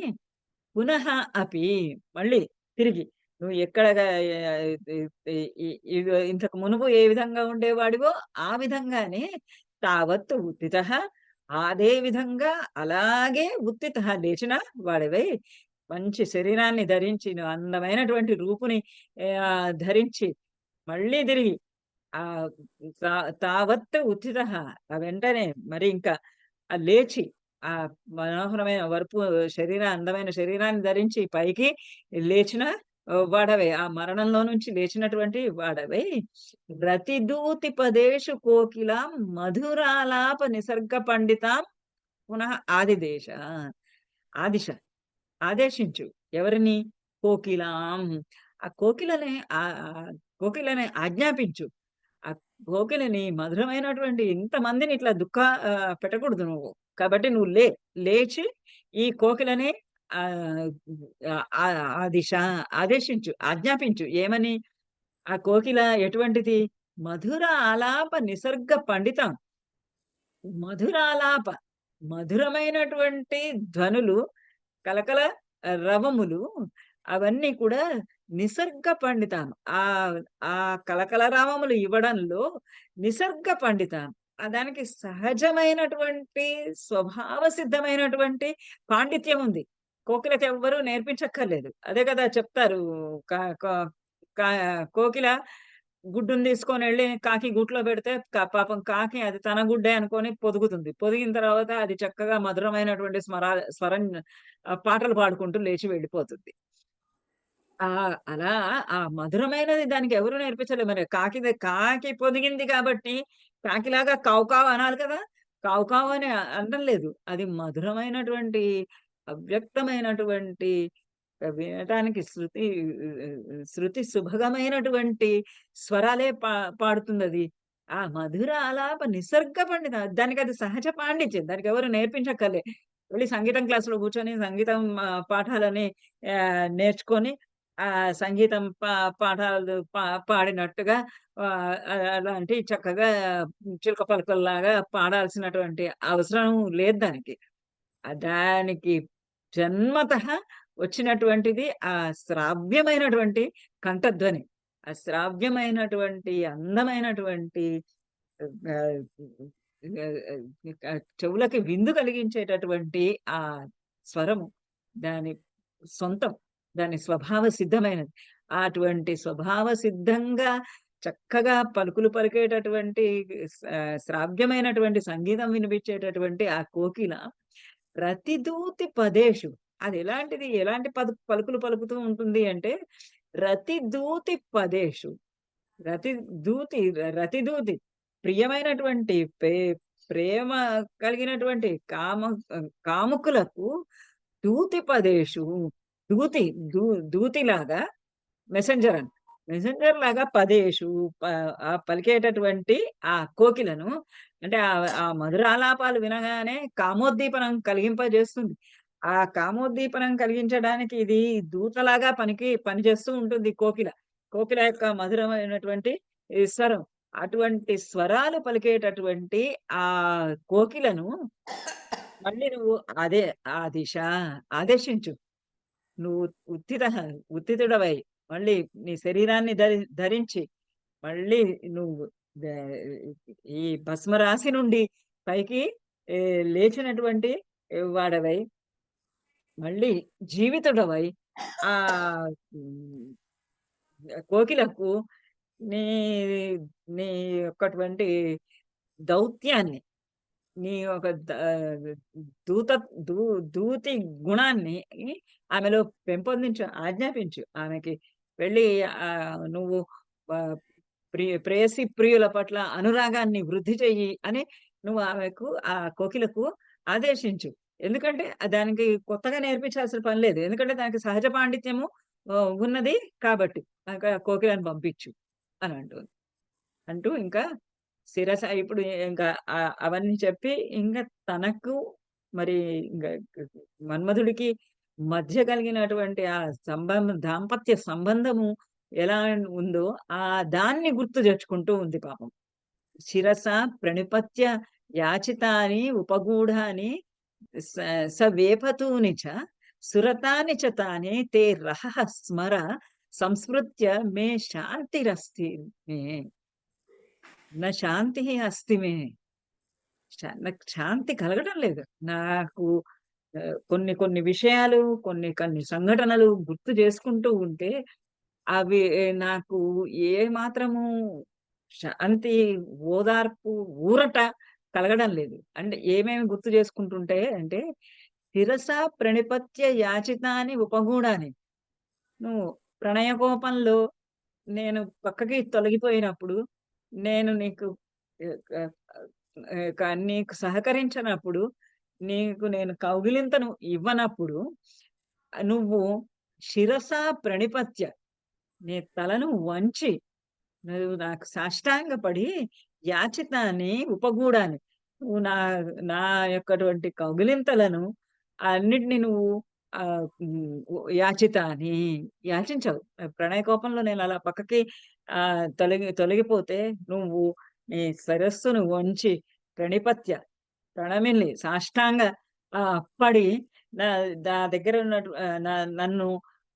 పునః అపి మళ్ళీ తిరిగి నువ్వు ఎక్కడగా ఇ ఇ ఇ ఇగ ఇంతకు మునుపు ఏ విధంగా ఉండేవాడివో ఆ విధంగానే తావత్తు ఉత్థితః అదే విధంగా అలాగే ఉత్థితః లేచిన వాడివై మంచి శరీరాన్ని ధరించి నువ్వు అందమైనటువంటి రూపుని ధరించి మళ్ళీ తిరిగి ఆహ్, తా తావత్ ఉత్థితః వెంటనే మరి ఇంకా లేచి ఆ మనోహరమైన అందమైన శరీరాన్ని ధరించి పైకి లేచిన వాడవే. ఆ మరణంలో నుంచి లేచినటువంటి వాడవై రతిదూతి పదేషు కోకిలాం మధురాలాప నిసర్గ పండితాం పునః ఆదిదేశ. ఆదిశ ఆదేశించు. ఎవరిని? కోకిలాం. ఆ కోకిలని కోకిలని ఆజ్ఞాపించు. ఆ కోకిలని మధురమైనటువంటి ఇంతమందిని ఇట్లా పెట్టకూడదు నువ్వు. కాబట్టి నువ్వు లేచి ఈ కోకిలని ఆహ్, ఆదిశ ఆదేశించు, ఆజ్ఞాపించు. ఏమని? ఆ కోకిల ఎటువంటిది? మధుర ఆలాప నిసర్గ పండితం. మధురాలాప మధురమైనటువంటి ధ్వనులు, కలకల రవములు అవన్నీ కూడా నిసర్గ పండితాను. ఆ కలకల రావములు ఇవ్వడంలో నిసర్గ పండితాను. దానికి సహజమైనటువంటి స్వభావ సిద్ధమైనటువంటి పాండిత్యం ఉంది. కోకిలకెవ్వరు నేర్పించక్కర్లేదు. అదే కదా చెప్తారు. క క కా కోకిల గుడ్డుని తీసుకొనెళ్ళి కాకి గూట్లో పెడితే పాపం కాకి అది తన గుడ్డే అనుకోని పొదుగుతుంది. పొదిగిన తర్వాత అది చక్కగా మధురమైనటువంటి స్వరం పాటలు పాడుకుంటూ లేచి వెళ్ళిపోతుంది. అలా ఆ మధురమైనది దానికి ఎవరు నేర్పించలే మరి. కాకి పొదిగింది కాబట్టి కాకిలాగా కావు కావు అనాలి కదా! కావు కావు అని అనడం లేదు. అది మధురమైనటువంటి, అవ్యక్తమైనటువంటి వినటానికి శృతి సుభగమైనటువంటి స్వరాలే పాడుతుందది. ఆ మధుర ఆలాప నిసర్గ పండిత దానికది సహజ పాండిత్యం. దానికెవరు నేర్పించక్కర్లే. వెళ్లి సంగీతం క్లాస్‌లో కూర్చొని సంగీతం పాఠాలని నేర్చుకొని సంగీతం పాఠాలు పాడినట్టుగా అలాంటి చక్కగా చిలక పలుకుల్లాగా పాడాల్సినటువంటి అవసరం లేదు దానికి. దానికి జన్మతః వచ్చినటువంటిది ఆ శ్రావ్యమైనటువంటి కంఠధ్వని. ఆ శ్రావ్యమైనటువంటి అందమైనటువంటి ఆహ్, చెవులకి విందు కలిగించేటటువంటి ఆ స్వరము దాని సొంతం. దాని స్వభావ సిద్ధమైనది. అటువంటి స్వభావ సిద్ధంగా చక్కగా పలుకులు పలికేటటువంటి శ్రావ్యమైనటువంటి సంగీతం వినిపించేటటువంటి ఆ కోకిల రతిదూతి పదేషు అదెలాంటిది? ఎలాంటి పలుకులు పలుకుతూ ఉంటుంది అంటే, రతిదూతి పదేషు. రతి రతిదూతి ప్రియమైనటువంటి ప్రేమ కలిగినటువంటి కాముకులకు దూతి పదేషు దూతి దూ దూతిలాగా మెసెంజర్ అని. మెసెంజర్ లాగా పదేషు ప పలికేటటువంటి ఆ కోకిలను అంటే ఆ మధురాలాపాలు వినగానే కామోద్దీపనం కలిగింపజేస్తుంది. ఆ కామోద్దీపనం కలిగించడానికి ఇది దూతలాగా పనిచేస్తూ ఉంటుంది కోకిల. కోకిల యొక్క మధురమైనటువంటి ఈ స్వరం. అటువంటి స్వరాలు పలికేటటువంటి ఆ కోకిలను మళ్ళీ నువ్వు అదే ఆదిశ ఆదేశించు. నువ్వు ఉత్థితః ఉత్థితుడవై మళ్ళీ నీ శరీరాన్ని ధరించి మళ్ళీ నువ్వు ద ఈ భస్మరాశి నుండి పైకి లేచినటువంటి వాడవై మళ్ళీ జీవితుడవై ఆహ్, హ్మ్, కోకిలకు నీ నీ యొక్కటువంటి దౌత్యాన్ని నీ ఒక దూత దూ దూతి గుణాన్ని ఆమెలో ఆజ్ఞాపించు. ఆమెకి వెళ్ళి నువ్వు ఆహ్, ప్రేయసి ప్రియుల పట్ల అనురాగాన్ని వృద్ధి చెయ్యి అని నువ్వు ఆమెకు ఆ కోకిలకు ఆదేశించు. ఎందుకంటే దానికి కొత్తగా నేర్పించాల్సిన పని లేదు. ఎందుకంటే దానికి సహజ పాండిత్యము ఉన్నది కాబట్టి. కోకిలను పంపించు అని అంటుంది. అంటూ ఇంకా ఇప్పుడు ఇంకా అవన్నీ చెప్పి ఇంక తనకు మరి ఇంగ మన్మధుడికి మధ్య కలిగినటువంటి ఆ దాంపత్య సంబంధము ఎలా ఉందో దాన్ని గుర్తు తెచ్చుకుంటూ ఉంది పాపం. శిరస ప్రణిపత్య యాచితాని ఉపగూఢాని స వేపతూని చ సురతాని చ తాని తే రహః స్మర సంస్మృత్య మే శాంతిరస్తి మే. శాంతి అస్తి మే. నాకు శాంతి కలగడం లేదు. నాకు కొన్ని కొన్ని విషయాలు, కొన్ని కొన్ని సంఘటనలు గుర్తు చేసుకుంటూ ఉంటే, అవి నాకు ఏ మాత్రము శాంతి, ఓదార్పు, ఊరట కలగడం లేదు. అంటే ఏమేమి గుర్తు చేసుకుంటుంటే అంటే, శిరస ప్రణిపత్య యాచితాని ఉపగూఢాని. నువ్వు ప్రణయ కోపంలో నేను పక్కకి తొలగిపోయినప్పుడు, నేను నీకు ఆహ్, ఆహ్, నీకు సహకరించనప్పుడు, నీకు నేను కౌగిలింతను ఇవ్వనప్పుడు, నువ్వు శిరస ప్రణిపత్య నీ తలను వంచి, నువ్వు నాకు సాష్టాంగపడి యాచితాని ఉపగూఢాని. నువ్వు నా యొక్కటువంటి కౌగిలింతలను అన్నిటిని నువ్వు యాచితాని యాచించావు. ప్రణయ కోపంలో నేనలా పక్కకి తొలగిపోతే నువ్వు నీ శిరస్సును వంచి ప్రణిపత్య ప్రణమిల్లి సాష్టాంగ అప్పడి నా నా దగ్గర ఉన్నటు నన్ను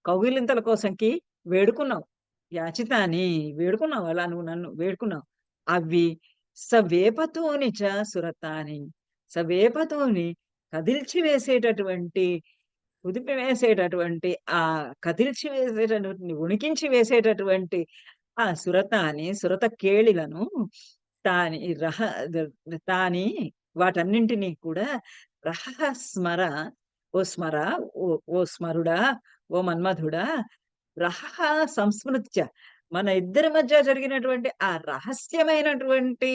కౌగిలింతల కోసంకి వేడుకున్నావు. యాచితాని వేడుకున్నావు. అలా నువ్వు నన్ను వేడుకున్నావు. అవి సవేపతోని చ సురతాని. సవేపతోని కదిల్చి వేసేటటువంటి, కుదిపి వేసేటటువంటి, కదిల్చి వేసేటటువంటి, ఉణికించి వేసేటటువంటి ఆ సురతాని, సురత కేళిలను తాని రహ ద తాని వాటన్నింటిని కూడా రహః స్మర ఓ స్మర, ఓ ఓ స్మరుడా, ఓ మన్మధుడా, రహః సంస్మృత్య మన ఇద్దరి మధ్య జరిగినటువంటి ఆ రహస్యమైనటువంటి,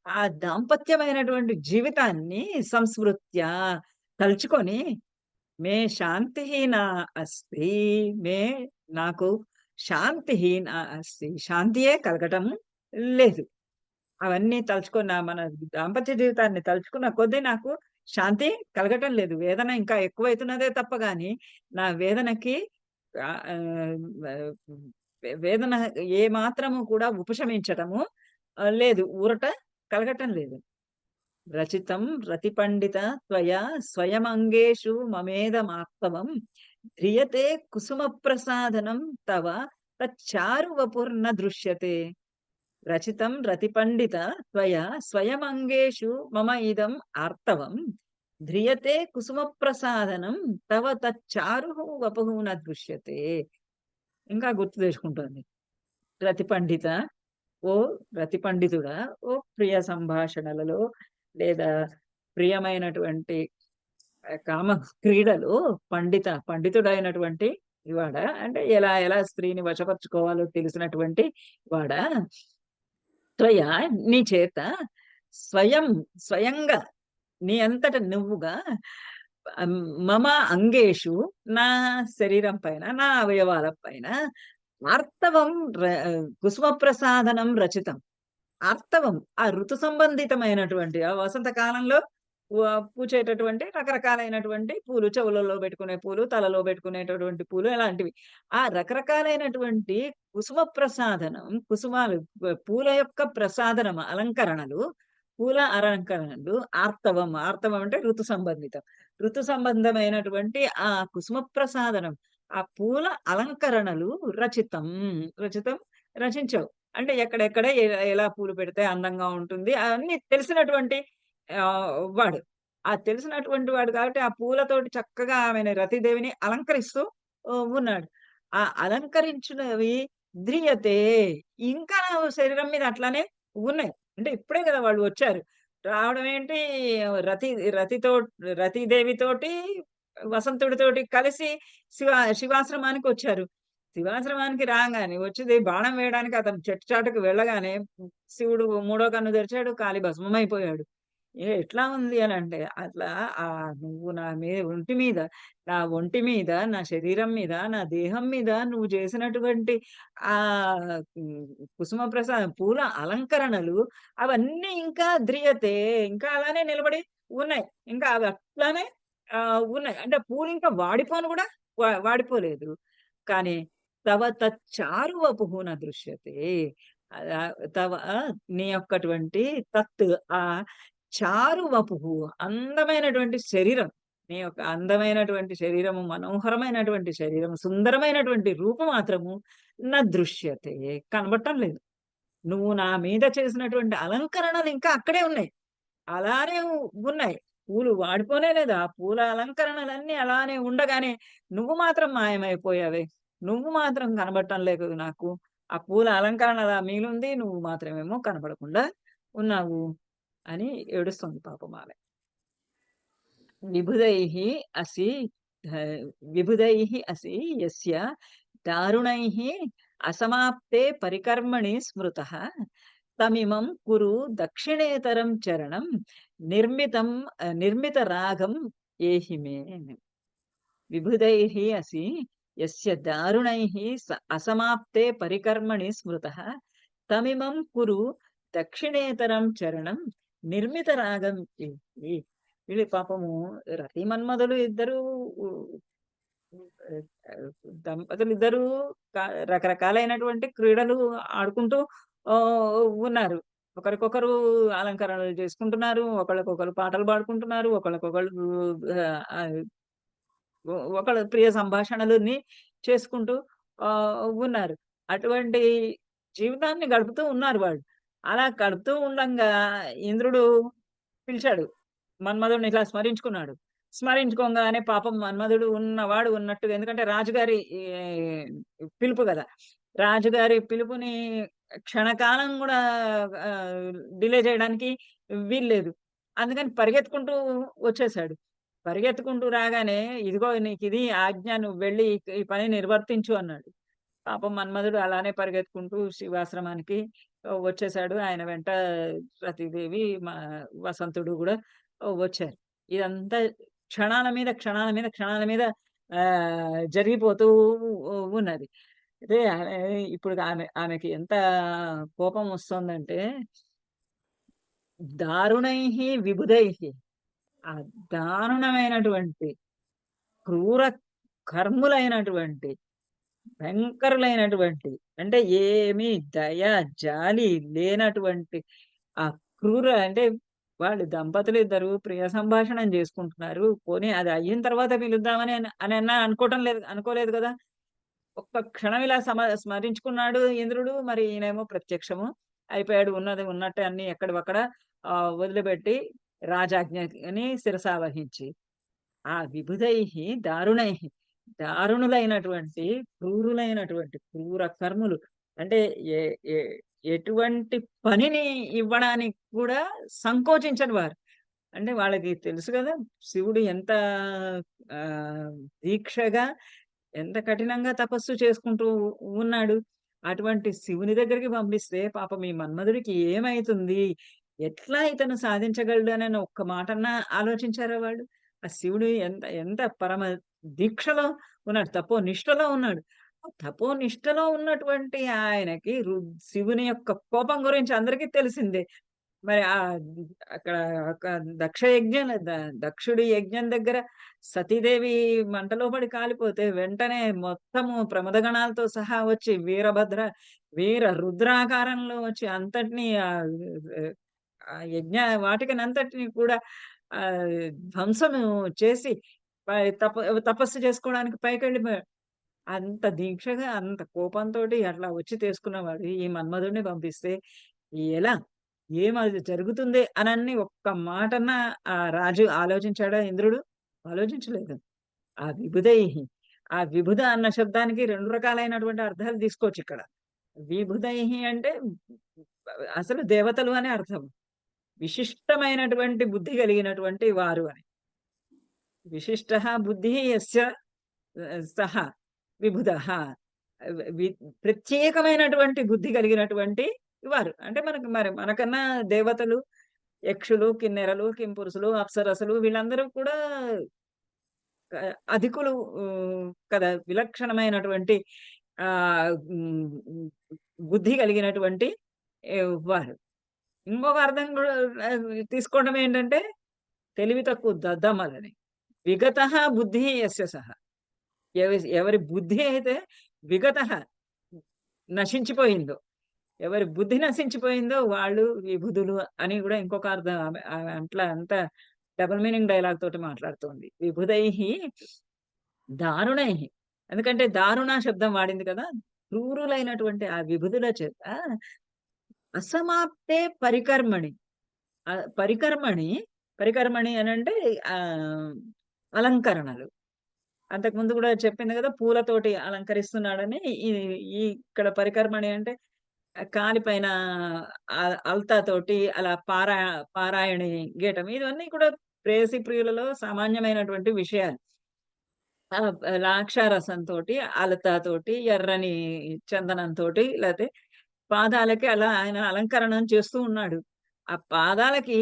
ఆ దాంపత్యమైనటువంటి జీవితాన్ని సంస్మృత్య తలుచుకొని మే శాంతిహీన అస్తి. మే నాకు శాంతిహీన అస్తి. శాంతియే కలగటం లేదు. అవన్నీ తలుచుకున్న మన దాంపత్య జీవితాన్ని తలుచుకున్న కొద్దీ నాకు శాంతి కలగటం లేదు. వేదన ఇంకా ఎక్కువైతున్నదే తప్ప గాని, నా వేదనకి ఆహ్, ఆహ్, వేదన ఏ మాత్రము కూడా ఉపశమించటము లేదు. ఊరట కలగటం లేదు. రచితం రతిపండిత త్వయా స్వయమంగేషు మమేదమాప్తవం ధ్రియతే కుసుమప్రసాదనం తవ తచ్చారు వపుర్న దృశ్యతే. రచితం రతిపండిత త్వయా స్వయమంగేషు మమ ఇదం ఆర్తవం ధ్రియతే కుసుమప్రసాదనం తవ తచ్చారు వపుః న దృశ్యతే. ఇంకా గుర్తు తెచ్చుకుంటోంది. రతి పండిత, ఓ రతి పండితుడా, ఓ ప్రియ సంభాషణలలో లేదా ప్రియమైనటువంటి కామ క్రీడలో పండితుడైనటువంటి వాడా, అంటే ఎలా ఎలా స్త్రీని వశపరుచుకోవాలో తెలిసినటువంటి వాడా, త్వయ నీ చేత స్వయం స్వయంగా నీ అంతట నువ్వుగా ఆహ్, మమ అంగేషు నా శరీరం పైన, నా అవయవాల పైన ఆర్తవం ర కుసుమ ప్రసాదనం రచితం. ఆర్తవం ఆ ఋతు సంబంధితమైనటువంటి ఆ వసంత కాలంలో పూచేటటువంటి రకరకాలైనటువంటి పూలు, చెవులలో పెట్టుకునే పూలు, తలలో పెట్టుకునేటటువంటి పూలు అలాంటివి. ఆ రకరకాలైనటువంటి కుసుమ ప్రసాదనం, కుసుమాలు పూల యొక్క ప్రసాదనం అలంకరణలు, పూల అలంకరణలు ఆర్తవం. ఆర్తవం అంటే ఋతు సంబంధితం. ఋతు సంబంధమైనటువంటి ఆ కుసుమ ప్రసాదనం, ఆ పూల అలంకరణలు రచితం. రచితం రచించావు. అంటే ఎక్కడెక్కడ ఎలా పూలు పెడితే అందంగా ఉంటుంది అవన్నీ తెలిసినటువంటి వాడు. ఆ తెలిసినటువంటి వాడు కాబట్టి ఆ పూలతోటి చక్కగా ఆమెని రతిదేవిని అలంకరిస్తూ ఉన్నాడు. ఆ అలంకరించినవి ధ్రియతే ఇంకా శరీరం మీద అట్లానే ఉన్నాయి. అంటే ఇప్పుడే కదా వాళ్ళు వచ్చారు. రావడం ఏంటి రతి రతితో రతిదేవితోటి వసంతుడితోటి కలిసి శివ శివాశ్రమానికొచ్చారు. శివాశ్రమానికి రాంగానే వచ్చింది బాణం వేయడానికి అతను చెట్టు చాటుకు వెళ్ళగానే శివుడు మూడో కన్ను తెరిచాడు. కాలి భస్మమైపోయాడు. ఎట్లా ఉంది అనంటే అట్లా నువ్వు నా ఒంటి మీద, నా శరీరం మీద, నా దేహం మీద నువ్వు చేసినటువంటి హ్మ్, కుసుమ ప్రసాదం పూల అలంకరణలు అవన్నీ ఇంకా ధ్రియతే ఇంకా అలానే నిలబడి ఉన్నాయి. ఇంకా అవి అట్లానే ఉన్నాయి. అంటే పూలు ఇంకా వాడిపోను కూడా వాడిపోలేదు. కానీ తవ తచ్చారు వపుః న దృశ్యతే. తవ నీ యొక్కటువంటి తత్ ఆహ్, చారు వపుః అందమైనటువంటి శరీరం. నీ యొక్క అందమైనటువంటి శరీరము, మనోహరమైనటువంటి శరీరము, సుందరమైనటువంటి రూపుమాత్రము దృశ్యతే కనబడటం లేదు. నువ్వు నా మీద చేసినటువంటి అలంకరణలు ఇంకా అక్కడే ఉన్నాయి. అలానే ఉన్నాయి. పూలు వాడిపోనే లేదు. ఆ పూల అలంకరణలన్నీ అలానే ఉండగానే నువ్వు మాత్రం మాయమైపోయావే. నువ్వు మాత్రం కనబడటం లేదు నాకు. ఆ పూల అలంకరణ అలా మిగిలుంది. నువ్వు మాత్రమేమో కనపడకుండా ఉన్నావు అని ఏడుస్తుంది పాపం ఆమె. విబుధైః అసి విబుధైః అసి యస్య దారుణైః అసమాప్తే పరికర్మణి స్మృతః తమిమం కురు దక్షిణేతరం చరణం నిర్మితం నిర్మిత రాగం ఏహి మే. విబుధైః అసి యస్య దారుణైః అసమాప్తే పరికర్మణి స్మృతః తమిమం కురు దక్షిణేతరం చరణం నిర్మిత రాగం ఏహి. వీళ్ళు పాపము రతి మన్మధులు ఇద్దరు దంపతులిద్దరూ రకరకాలైనటువంటి క్రీడలు ఆడుకుంటూ ఉన్నారు. ఒకరికొకరు అలంకరణలు చేసుకుంటున్నారు. ఒకళ్ళకొకళ్ళు పాటలు పాడుకుంటున్నారు. ఒకళ్ళకొకళ్ళు ఆహ్, ఒకళ్ళ ప్రియ సంభాషణలని చేసుకుంటూ ఉన్నారు. అటువంటి జీవితాన్ని గడుపుతూ ఉన్నారు వాళ్ళు. అలా గడుపుతూ ఉండంగా ఇంద్రుడు పిలిచాడు. మన్మధుడిని ఇట్లా స్మరించుకున్నాడు. స్మరించుకోంగానే పాపం మన్మధుడు ఉన్నవాడు ఉన్నట్టుగా ఎందుకంటే రాజుగారి పిలుపు గదా! రాజుగారి పిలుపుని క్షణకాలం గూడా డిలే చేయడానికి వీల్లేదు. అందుకని పరిగెత్తుకుంటూ వచ్చేసాడు. పరిగెత్తుకుంటూ రాగానే "ఇదిగో నీకిది ఆజ్ఞ నువ్వు వెళ్లి ఈ పని నిర్వర్తించు" అన్నాడు. పాపం మన్మధుడు అలానే పరిగెత్తుకుంటూ శివాశ్రమానికి వచ్చేసాడు. ఆయన వెంట రతీదేవి, వసంతుడు గూడా వచ్చారు. ఇదంతా క్షణాల మీద, క్షణాల మీద, క్షణాల మీద జరిగిపోతూ ఉన్నది. అయితే ఇప్పుడు ఆమెకి ఎంత కోపం వస్తోందంటే, దారుణైః విబుధైః ఆ దారుణమైనటువంటి, క్రూర కర్ములైనటువంటి భయంకరులైనటువంటి అంటే ఏమి దయ, జాలి లేనటువంటి ఆ అంటే వాళ్ళు దంపతులిద్దరూ ప్రియ సంభాషణం జేసుకుంటున్నారు. పోనీ అది అయిన తర్వాత పిలుద్దామని అనన్నా అనుకోలేదు గదా! ఒక్క క్షణం ఇలా స్మరించుకున్నాడు ఇంద్రుడు. మరి ఈయనేమో ప్రత్యక్షము అయిపోయాడు. ఉన్నది ఉన్నట్టే అన్నీ ఎక్కడివక్కడ వదిలిపెట్టి రాజాజ్ఞని శిరసావహించి. ఆ విబుధైః దారుణైః దారుణులైనటువంటి, క్రూరులైనటువంటి క్రూర కర్ములు. అంటే ఎ ఎ ఎటువంటి పనిని ఇవ్వడానికి కూడా సంకోచించని వారు. అంటే వాళ్ళకి తెలుసు గదా! శివుడు ఎంత దీక్షగా, ఎంత కఠినంగా తపస్సు చేసుకుంటూ ఉన్నాడు. అటువంటి శివుని దగ్గరికి పంపిస్తే పాపం ఈ మన్మధుడికి ఏమైతుంది? ఎట్లా ఇతను సాధించగలడనని ఒక్క మాటన్నా ఆలోచించారా వాళ్ళు? ఆ శివుడు ఎంత ఎంత పరమ దీక్షలో ఉన్నాడు. తపోనిష్టలో ఉన్నాడు. ఆ తపోనిష్టలో ఉన్నటువంటి ఆయనకి శివుని యొక్క కోపం గురించి అందరికీ తెలిసిందే. మరి అక్కడ ఒక దక్షుడి యజ్ఞం దగ్గర సతీదేవి మంటలో పడి కాలిపోతే వెంటనే మొత్తము ప్రమదగణాలతో సహా వచ్చి వీర రుద్రాకారంలో వచ్చి అంతటిని ఆ వాటికనంతటిని కూడా ఆహ్, ధ్వంసము చేసి పై తప తపస్సు చేసుకోవడానికి పైకెళ్ళిపోయాడు. అంత దీక్షగా, అంత కోపంతోటి అట్లా వచ్చి చేసుకున్నవాడు ఈ మన్మధుడిని పంపిస్తే ఎలా? ఏమది జరుగుతుంది అనని ఒక్క మాటన్నా ఆ రాజు ఆలోచించాడా ఇంద్రుడు? ఆలోచించలేదు. ఆ విబుధైః ఆ విబుధ అన్న శబ్దానికి 2 రకాలైనటువంటి అర్థాలు తీసుకోవచ్చిక్కడ. విబుధైః అంటే అసలు దేవతలు అని అర్థం. విశిష్టమైనటువంటి బుద్ధి కలిగినటువంటి వారు అని. విశిష్టః బుద్ధిః యస్య సహ విబుధః. వి ప్రత్యేకమైనటువంటి బుద్ధి కలిగినటువంటి వారు. అంటే మనకన్నా దేవతలు, యక్షులు, కిన్నెరలు, కింపురుషులు, అప్సరసలు వీళ్ళందరూ కూడా అధికులు కదా! విలక్షణమైనటువంటి హ్మ్, బుద్ధి కలిగినటువంటి వారు. ఇంకొక అర్థం గూడా తీసుకోవడం ఏంటంటే తెలివి తక్కువ దద్దమ్మలని. విగతః బుద్ధిః యస్య సహ. ఎవరి బుద్ధి అయితే విగతః నశించిపోయిందో, ఎవరి బుద్ధి నశించిపోయిందో వాళ్ళు విబుధులు అని గూడా ఇంకొక అర్థం ఆమె ఆమె అంతా డబుల్ మీనింగ్ డైలాగ్ తోటి మాట్లాడుతోంది. విబుధైః దారుణైః. ఎందుకంటే దారుణ శబ్దం వాడింది కదా! క్రూరులైనటువంటి ఆ విబుధుల చేత అసమాప్తే పరికర్మణి. పరికర్మణి, పరికర్మణి అనంటే ఆహ్, అలంకరణలు. అంతకుముందు గూడా చెప్పింది గదా! పూలతోటి అలంకరిస్తున్నాడని. ఇది ఇక్కడ పరికర్మణి అంటే కాలి పైన అల్తా తోటి అలా పారాయణి గీయటం. ఇవన్నీ కూడా ప్రేయసీ ప్రియులలో సామాన్యమైనటువంటి విషయాలు. ద్రాక్షారసంతోటి, అలతాతోటి, ఎర్రని చందనంతోటి లేతే పాదాలకి అలా ఆయన అలంకరణం చేస్తూ ఉన్నాడు. ఆ పాదాలకి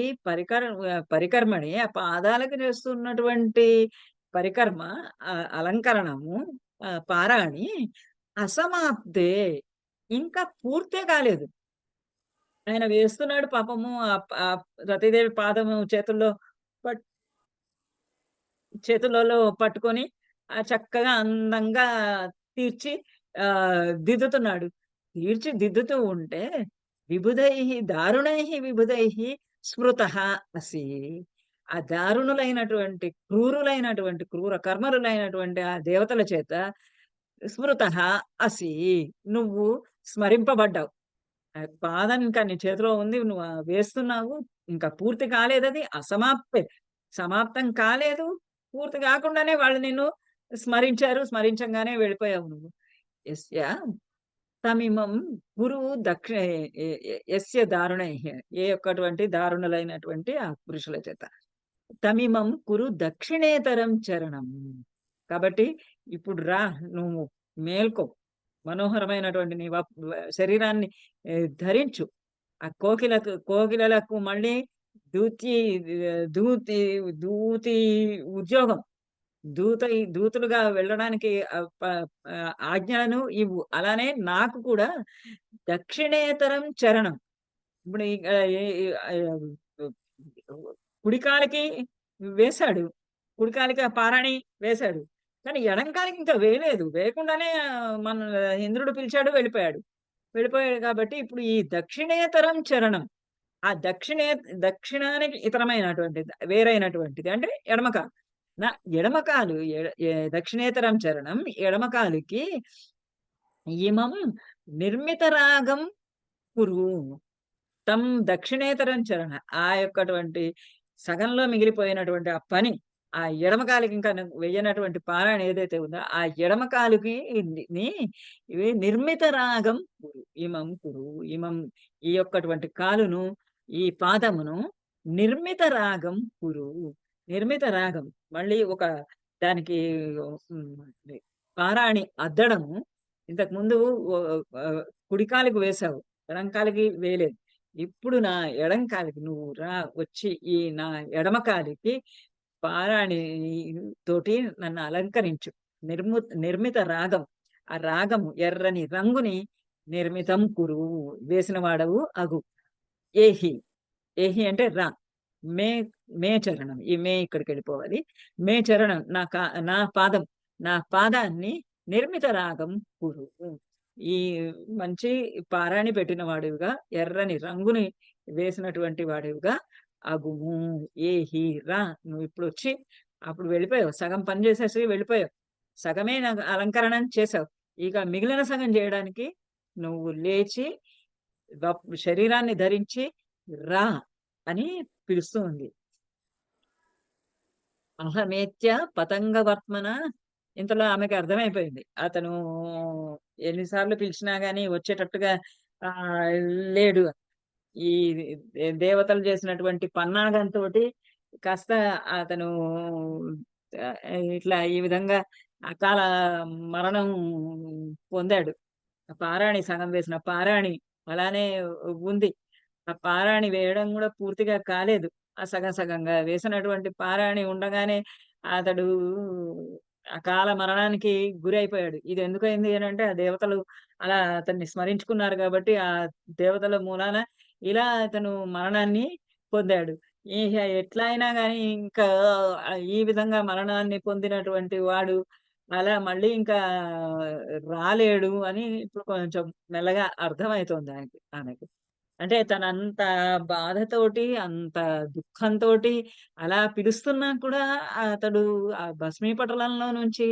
పరికర్మని ఆ పాదాలకి చేస్తున్నటువంటి పరికర్మ అలంకరణము పారాణి అసమాప్తే ఇంకా పూర్తే కాలేదు. ఆయన వేస్తున్నాడు పాపము రతిదేవి పాదము పట్ చేతులలో పట్టుకొని చక్కగా అందంగా తీర్చి దిద్దుతున్నాడు. తీర్చిదిద్దుతూ ఉంటే విబుధైః స్మృతః అసి. ఆ దారుణులైనటువంటి, క్రూరులైనటువంటి, క్రూర కర్మరులైనటువంటి ఆ దేవతల చేత స్మృతః అసి. నువ్వు స్మరింపబడ్డావు. పాదం ఇంకా నీ చేతిలో ఉంది. నువ్వు వేస్తున్నావు. ఇంకా పూర్తి కాలేదది. అసమాప్తే. సమాప్తం కాలేదు. పూర్తి కాకుండానే వాళ్ళు నిన్ను స్మరించారు. స్మరించంగానే వెళ్ళిపోయావు నువ్వు. యస్య తమిమం గురువు యస్య దారుణైః ఏ యొక్కటువంటి దారుణులైనటువంటి ఆ పురుషుల చేత. తమిమం కురు దక్షిణేతరం చరణం. కాబట్టి ఇప్పుడు రా నువ్వు మేల్కో. మనోహరమైనటువంటి నీ శరీరాన్ని ధరించు. ఆ కోకిలలకు మళ్ళీ దూతి దూతి దూతి ఉద్యోగం. దూతులుగా వెళ్ళడానికి ఆజ్ఞలను ఇవ్వు. అలానే నాకు కూడా దక్షిణేతరం చరణం. ఇప్పుడు ఎ ఎ ఆహ్, కుడి కాలికి వేశాడు. కుడి కాలికి ఆ పారాణి వేశాడు. కానీ ఎడంకాలికి ఇంకా వేయలేదు. వేయకుండానే మన ఇంద్రుడు పిలిచాడు వెళ్ళిపోయాడు. వెళ్ళిపోయాడు కాబట్టి ఇప్పుడు ఈ దక్షిణేతరం చరణం. ఆ దక్షిణానికి ఇతరమైనటువంటిది, వేరైనటువంటిది అంటే ఎడమ కాలు. నా ఎడమ కాలు దక్షిణేతరం చరణం ఎడమ కాలుకి ఇమం నిర్మిత రాగం కురు. తం దక్షిణేతరం చరణ. ఆ యొక్కటువంటి సగంలో మిగిలిపోయినటువంటి ఆ పని, ఆ ఎడమ కాలికి ఇంకా వెయ్యనటువంటి పారాయణ ఏదైతే ఉందో, ఆ ఎడమ కాలుకి ఇవి నిర్మిత రాగం కురు. ఇమం కురు. ఇమం ఈ యొక్కటువంటి కాలును, ఈ పాదమును నిర్మిత రాగం కురు. నిర్మిత రాగం. మళ్ళీ ఒక దానికి హ్మ్. పారాణి అద్దడము ఇంతకుముందు ఓ ఆహ్, కుడి కాలుకి వేశావు. ఎడం కాలికి వేయలేదు. ఇప్పుడు నా ఎడం కాలికి నువ్వు వచ్చి ఈ నా ఎడమ కాలికి పారాణి తోటి నన్ను అలంకరించు. నిర్మిత రాగం. ఆ రాగము ఎర్రని రంగుని నిర్మితం కురు. వేసిన వాడవు అగు. ఏహి. ఏహి అంటే రా. మే మే చరణం. ఈ మే ఇక్కడికెళ్ళిపోవాలి. మే చరణం నా పాదం. నా పాదాన్ని నిర్మిత రాగం కురు. ఈ మంచి పారాణి పెట్టిన వాడివిగా, ఎర్రని రంగుని వేసినటువంటి వాడివిగా అగుము. ఏహి రా. నువ్విప్పుడొచ్చి అప్పుడు వెళ్ళిపోయావు. సగం పని చేసేసి వెళ్ళిపోయావు. సగమే నాకు అలంకరణ చేశావు. ఇక మిగిలిన సగం చేయడానికి నువ్వు లేచి శరీరాన్ని ధరించి రా అని పిలుస్తూ ఉంది. అహమేత్య పతంగవర్త్మన. ఇంతలో ఆమెకి అర్థమైపోయింది. అతను ఎన్ని సార్లు పిలిచినా గాని వచ్చేటట్టుగా లేడు. ఈ దేవతలు చేసినటువంటి పన్నాగంతోటి కాస్త అతను ఇట్లా ఈ విధంగా అకాల మరణం పొందాడు. పారాణి సగం వేసిన పారాణి అలానే ఉంది. ఆ పారాణి వేయడం గూడా పూర్తిగా కాలేదు. ఆ సగం సగంగా వేసినటువంటి పారాణి ఉండగానే అతడు అకాల మరణానికి గురైపోయాడు. ఇది ఎందుకయింది అనంటే, ఆ దేవతలు అలా అతన్ని స్మరించుకున్నారు గాబట్టి, ఆ దేవతల మూలాన ఇలా అతను మరణాన్ని పొందాడు. ఇహ ఎట్లా అయినా గాని ఇంకా ఈ విధంగా మరణాన్ని పొందినటువంటి వాడు అలా మళ్ళీ ఇంకా రాలేడు అని ఇప్పుడు కొంచెం మెల్లగా అర్థమైతోంది ఆమెకి. అంటే తనంత బాధతోటి, అంత దుఃఖంతోటి అలా పిలుస్తున్నా కూడా అతడు ఆ భస్మీపటలంలో నుంచి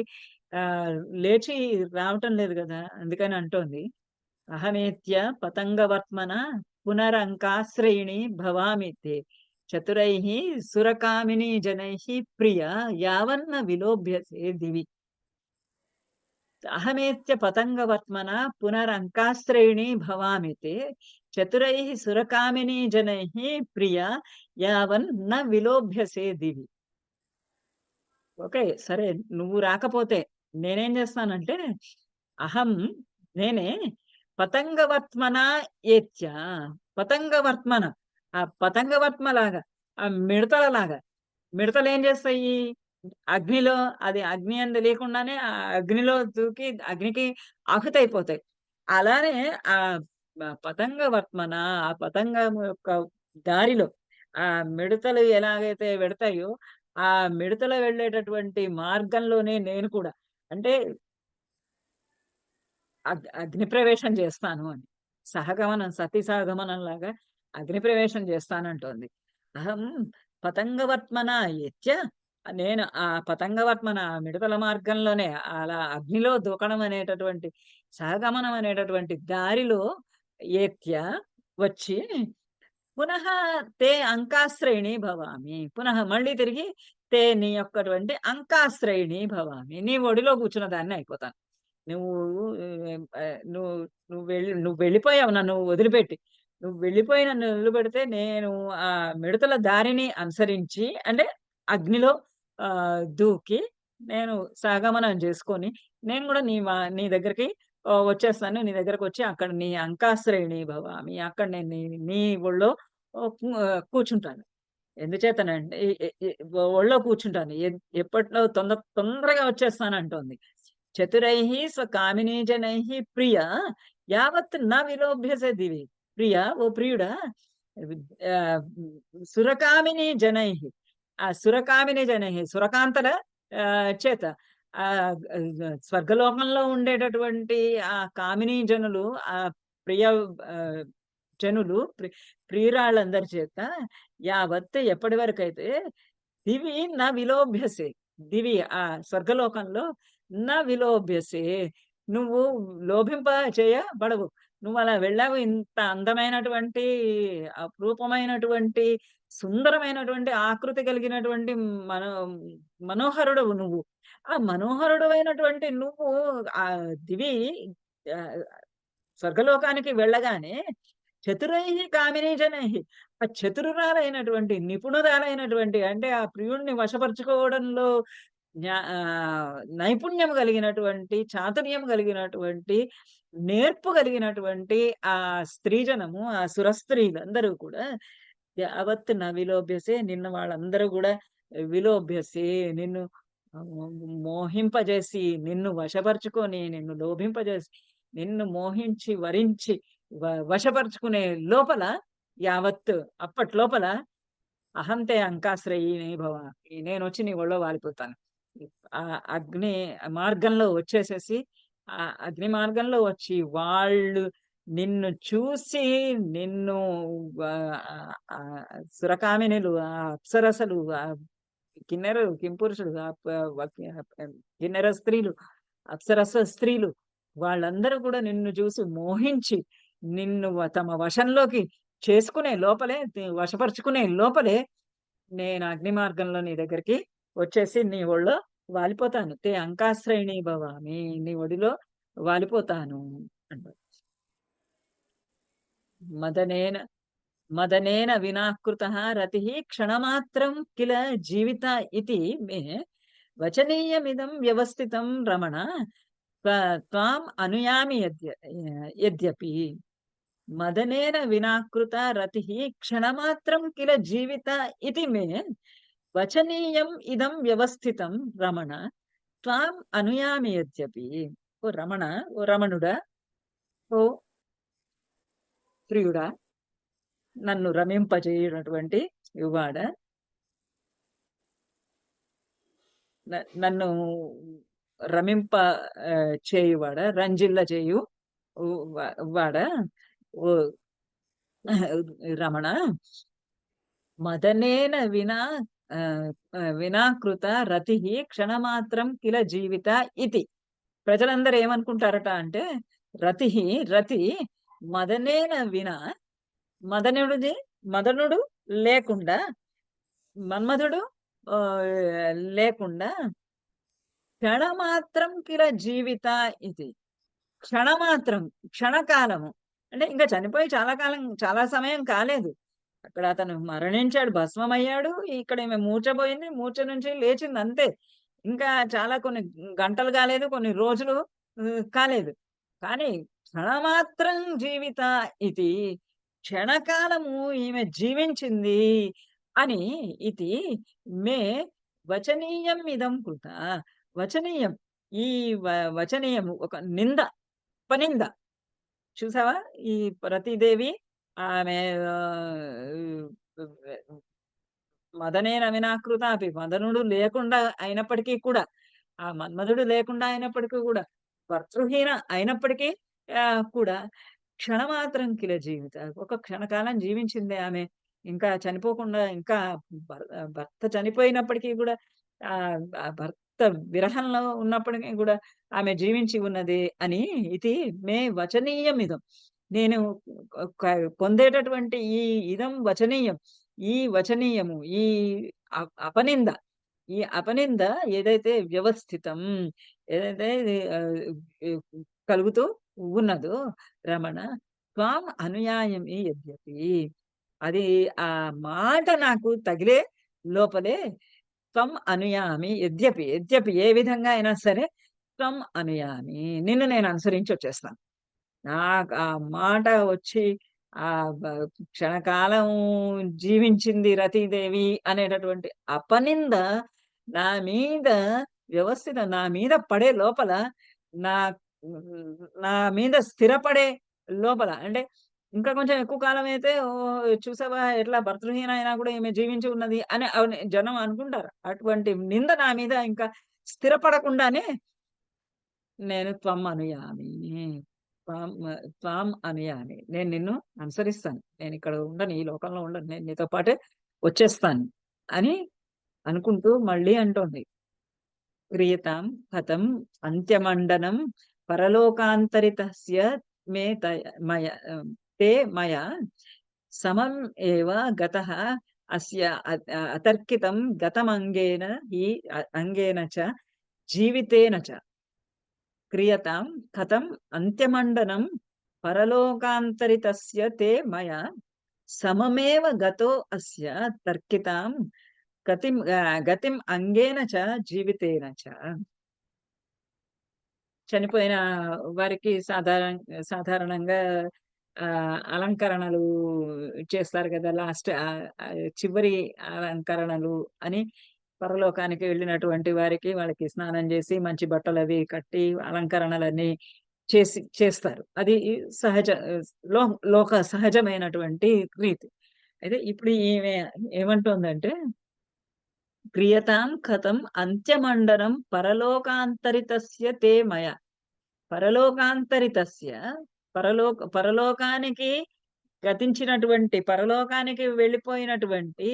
లేచి రావటం లేదు గదా! అందుకని అంటోంది. అహమేత్య పతంగవర్త్మన పునరంకాశ్రయిణి భవామి తే చతురైః సురకామినీ జనైః ప్రియ యావన్న విలోభ్యసే దివి. అహమేత్య పతంగవర్త్మన పునరంకాశ్రయిణి భవామి తే చతురైః సురకామినీ జనైః ప్రియ యావన్ న విలోభ్యసే దివి. ఓకే. సరే నువ్వు రాకపోతే నేనేం చేస్తానంటే అహం నేనే పతంగవర్త్మన ఏత్య. పతంగవర్త్మన. ఆ పతంగవర్త్మలాగా, ఆ మిడతలలాగా. మిడతలేం చేస్తాయి? అగ్నిలో అది అగ్ని అని తెలియకుండానే ఆ అగ్నిలో దూకి అగ్నికి ఆహుతైపోతాయి. అలానే ఆహ్, పతంగవర్త్మన ఆ పతంగం యొక్క దారిలో ఆ మిడతలు ఎలాగైతే వెడతాయో, ఆ మిడతలు వెళ్ళేటటువంటి మార్గంలోనే నేను కూడా అంటే అగ్ని ప్రవేశం చేస్తాను అని. సహగమనం సతీ సహగమనంలాగా అగ్ని ప్రవేశం చేస్తానంటోంది. అహం పతంగవర్త్మన యత్య నేను ఆ పతంగవర్త్మన మిడతల మార్గంలోనే అలా అగ్నిలో దూకడం అనేటటువంటి సహగమనం అనేటటువంటి దారిలో ఏత్య వచ్చి పునః తే అంకాశ్రయిణి భవామి. పునః మళ్ళీ తిరిగి నీ యొక్కటువంటి అంకాశ్రయిణి భవామి. నీ ఒడిలో కూర్చున్న దాన్ని అయిపోతాను. నువ్వు నువ్వు నువ్వు వెళ్ళిపోయావు నన్ను వదిలిపెట్టి. నువ్వు వెళ్ళిపోయి నన్ను వదిలిపెడితే నేను ఆ మిడతల దారిని అనుసరించి అంటే అగ్నిలో దూకి నేను సహగమనం చేసుకొని నేను గూడా నీ దగ్గరికి వచ్చేస్తాను. నీ దగ్గరకొచ్చి అక్కడ నీ అంకాశ్రయిణి భవామి. అక్కడ నేను నీ ఒళ్ళో కూర్చుంటాను. ఎందుచేతనంటే ఎ ఎ ఎ ఒళ్ళో కూర్చుంటాను. ఎప్పట్లో తొందరగా వచ్చేస్తానంటోంది. చతురైః స్వకామినీ జనైః ప్రియ యావత్ న విలోభ్యసే దివి. ప్రియ ఓ ప్రియుడా ఆహ్, సురకామినీ జనైః. ఆ సురకామినీ జనైః సురకాంతల చేత స్వర్గలోకంలో ఉండేటటువంటి ఆ కామినీ జనులు, ఆ ప్రియ ఆహ్, జనులు ప్రియురాళ్ళందరి చేత యావత్ ఎప్పటి వరకైతే దివి న విలోభ్యసే. దివి స్వర్గలోకంలో న విలోభ్యసే. నువ్వు లోభింప చేయబడవు. నువ్వలా వెళ్ళావు. ఇంత అందమైనటువంటి, అపురూపమైనటువంటి, సుందరమైనటువంటి ఆకృతి కలిగినటువంటి మనో మనోహరుడవు నువ్వు. ఆ మనోహరుడవైనటువంటి నువ్వు దివి ఆహ్, స్వర్గలోకానికి వెళ్ళగానే చతురైః కామినీ జనైః, ఆ చతురురాలైనటువంటి, నిపుణురాలైనటువంటి, అంటే ఆ ప్రియుడిని వశపరుచుకోవడంలో నైపుణ్యం కలిగినటువంటి, చాతుర్యం కలిగినటువంటి, నేర్పు కలిగినటువంటి ఆ స్త్రీజనము, ఆ సురస్త్రీలందరూ కూడా యావత్ న విలోభ్యసే, నిన్ను వాళ్ళందరూ గూడా విలోభ్యసే, నిన్ను మోహింపజేసి, నిన్ను వశపరుచుకొని, నిన్ను లోభింపజేసి, నిన్ను మోహించి, వరించి, వశపరుచుకునే లోపల యావత్ అప్పట్లోపల అహంతే అంకాశ్రయిణి భవ. నేనొచ్చి నీ ఒళ్ళో వాలిపోతాను. ఆ అగ్ని మార్గంలో వచ్చేసేసి, ఆ అగ్ని మార్గంలో వచ్చి వాళ్ళు నిన్ను చూసి, నిన్ను ఆహ్, ఆహ్, సురకామినులు, అప్సరసలు, కిన్నెరలు, కింపురుషులు, కిన్నెర స్త్రీలు, అప్సరస స్త్రీలు వాళ్ళందరూ కూడా నిన్ను చూసి మోహించి, నిన్ను తమ వశంలోకి చేసుకునే లోపలే, వశపరుచుకునే లోపలే నేను అగ్ని మార్గంలో నీ దగ్గరికి వచ్చేసి నీ ఒళ్ళో వాలిపోతాను. అంకాశ్రయిణీ భవామి. నీ ఒడిలో వాలిపోతాను అంటారు. మదనేన మదనేన వినాకృతః రతిః క్షణమాత్రం కిల జీవిత ఇతి మే వచనీయమిదం వ్యవస్థితం రమణ త్వాం అనుయామి యద్యపి. మదనేన వినాకృత రతిః క్షణమాత్రం కిల జీవిత ఇతి మే వచనీయం ఇదం వ్యవస్థితం రమణ త్వాం అనుయామి యద్యపి. ఓ రమణ, ఓ రమణుడా, ఓ ప్రియుడా, నన్ను రమింపజేయునటువంటి యువాడ, నన్ను రమింప చేయువాడ, రంజిల్ల చేయు ఉ వ వాడ, ఓ రమణ, మదనేన వినా వినాకృత రతిః క్షణమాత్రం కిల జీవిత ఇతి. ప్రజలందరూ ఏమనుకుంటారట అంటే, రతిః రతి మదనేన వినా, మదనుడిది మదనుడు లేకుండా, మన్మధుడు లేకుండా క్షణమాత్రం కిల జీవిత ఇది. క్షణమాత్రం, క్షణకాలము. అంటే ఇంక చనిపోయి చాలా కాలం, చాలా సమయం కాలేదు. అక్కడ అతను మరణించాడు, భస్మమయ్యాడు. ఇక్కడ ఈమె మూర్ఛబోయింది. మూర్ఛ నుంచి లేచింది అంతే. ఇంకా చాలా కొన్ని గంటలు కాలేదు, కొన్ని రోజులు కాలేదు. కానీ క్షణమాత్రం జీవిత ఇతి, క్షణకాలము ఈమె జీవించింది అని, ఇది మే వచనీయం ఇదం కృత. వచనీయం. ఈ వ వచనీయము ఒక నింద, అపనింద. చూసావా? ఈ రతీదేవి ఆమె మదనేన వినాకృతాపి, మదనుడు లేకుండా అయినప్పటికీ కూడా, ఆ మన్మధుడు లేకుండా అయినప్పటికీ కూడా, భర్తృహీన అయినప్పటికీ కూడా క్షణమాత్రం కిల జీవిత, ఒక క్షణకాలం జీవించింది ఆమె. ఇంకా చనిపోకుండా, ఇంకా భర్త చనిపోయినప్పటికీ కూడా, ఆ భర్త విరహంలో ఉన్నప్పటికీ కూడా ఆమె జీవించి ఉన్నది అని, ఇది మే వచనీయమిదం. నేను పొందేటటువంటి ఈ ఇదం వచనీయం. ఈ వచనీయము, ఈ అపనింద, ఈ అపనింద ఏదైతే వ్యవస్థితం, ఏదైతే కలుగుతూ ఉన్నదో రమణ, త్వాం అనుయాయమి యద్యపి. అది ఆ మాట నాకు తగిలే లోపలే త్వం అనుయామి యద్యపి, యద్యపి ఏ విధంగా అయినా సరే, త్వం అనుయామి, నిన్ను నేను అనుసరించి వచ్చేస్తాను. నాకు ఆ మాట వచ్చి బ క్షణకాలం జీవించింది రతీదేవి అనేటటువంటి అపనింద నా మీద నా మీద పడే లోపల, నా నా మీద స్థిరపడే లోపల, అంటే ఇంకా కొంచెం ఎక్కువ కాలం అయితే, ఓహ్! చూసావా ఎట్లా భర్తృహీన అయినా కూడా ఈమె జీవించి ఉన్నది అని జనం అనుకుంటారు. అటువంటి నింద నా మీద ఇంకా స్థిరపడకుండానే నేను త్వం అనుయామి. త్వం త్వాం అనుయామి. నేను నిన్ను అనుసరిస్తాను. నేనిక్కడ ఉండను. ఈ లోకంలో ఉండను. నేను నీతో పాటే వచ్చేస్తాను అని అనుకుంటూ మళ్ళీ అంటోంది. క్రియతాం కథం అంత్యమండనం పరలోకాంతరితస్య మే తయ మయ తే మయా సమం ఏవ గతః అస్య అతర్కితం గతమంగేన హి అంగేన చ జీవితేన చ క్రియతాం కథం అంత్యమండనం పరలోకాంతరితస్య తే మయా సమమేవ గతో అస్య తర్కితాం గతిం అంగేన చ జీవితేన చ. చనిపోయిన వారికి సాధారణంగా అలంకరణలు చేస్తారు కదా! లాస్ట్ చివరి అలంకరణలు అని పరలోకానికి వెళ్ళినటువంటి వారికి వాళ్ళకి స్నానం చేసి, మంచి బట్టలవి కట్టి, అలంకరణలన్నీ చేస్తారు. అది సహజ లో లోక సహజమైనటువంటి రీతి. అయితే ఇప్పుడు ఈమె ఏమంటోందంటే, క్రియతాం కథం అంత్యమండనం పరలోకాంతరితస్య తే మయ. పరలోకాంతరితస్య పరలోకానికి గతించినటువంటి, పరలోకానికి వెళ్ళిపోయినటువంటి,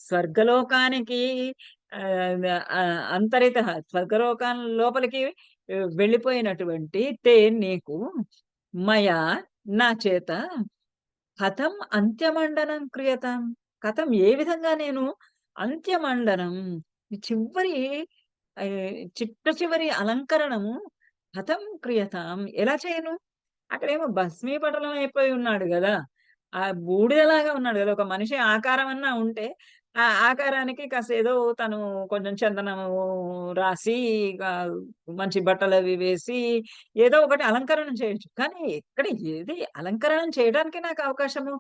స్వర్గలోకానికి అంతరితః స్వర్గలోకం లోపలికి వెళ్ళిపోయినటువంటి నీకు మయా నా చేత కథం అంత్యమండనం క్రియతాం. కథం ఏ విధంగా నేను అంత్యమండనం చివరి చిట్ట చివరి అలంకరణము కథం క్రియతాం ఎలా చేయను? అక్కడేమో భస్మీపటలం అయిపోయి ఉన్నాడు గదా! ఆ బూడిదలాగా ఉన్నాడు గదా! ఒక మనిషి ఆకారం అన్నా ఉంటే, ఆ ఆకారానికి కాస్త ఏదో తను కొంచెం చందనము రాసి, మంచి బట్టలవి వేసి, ఏదో ఒకటి అలంకరణ చేయొచ్చు. కానీ ఎక్కడ ఏది అలంకరణం చేయడానికి నాకు అవకాశము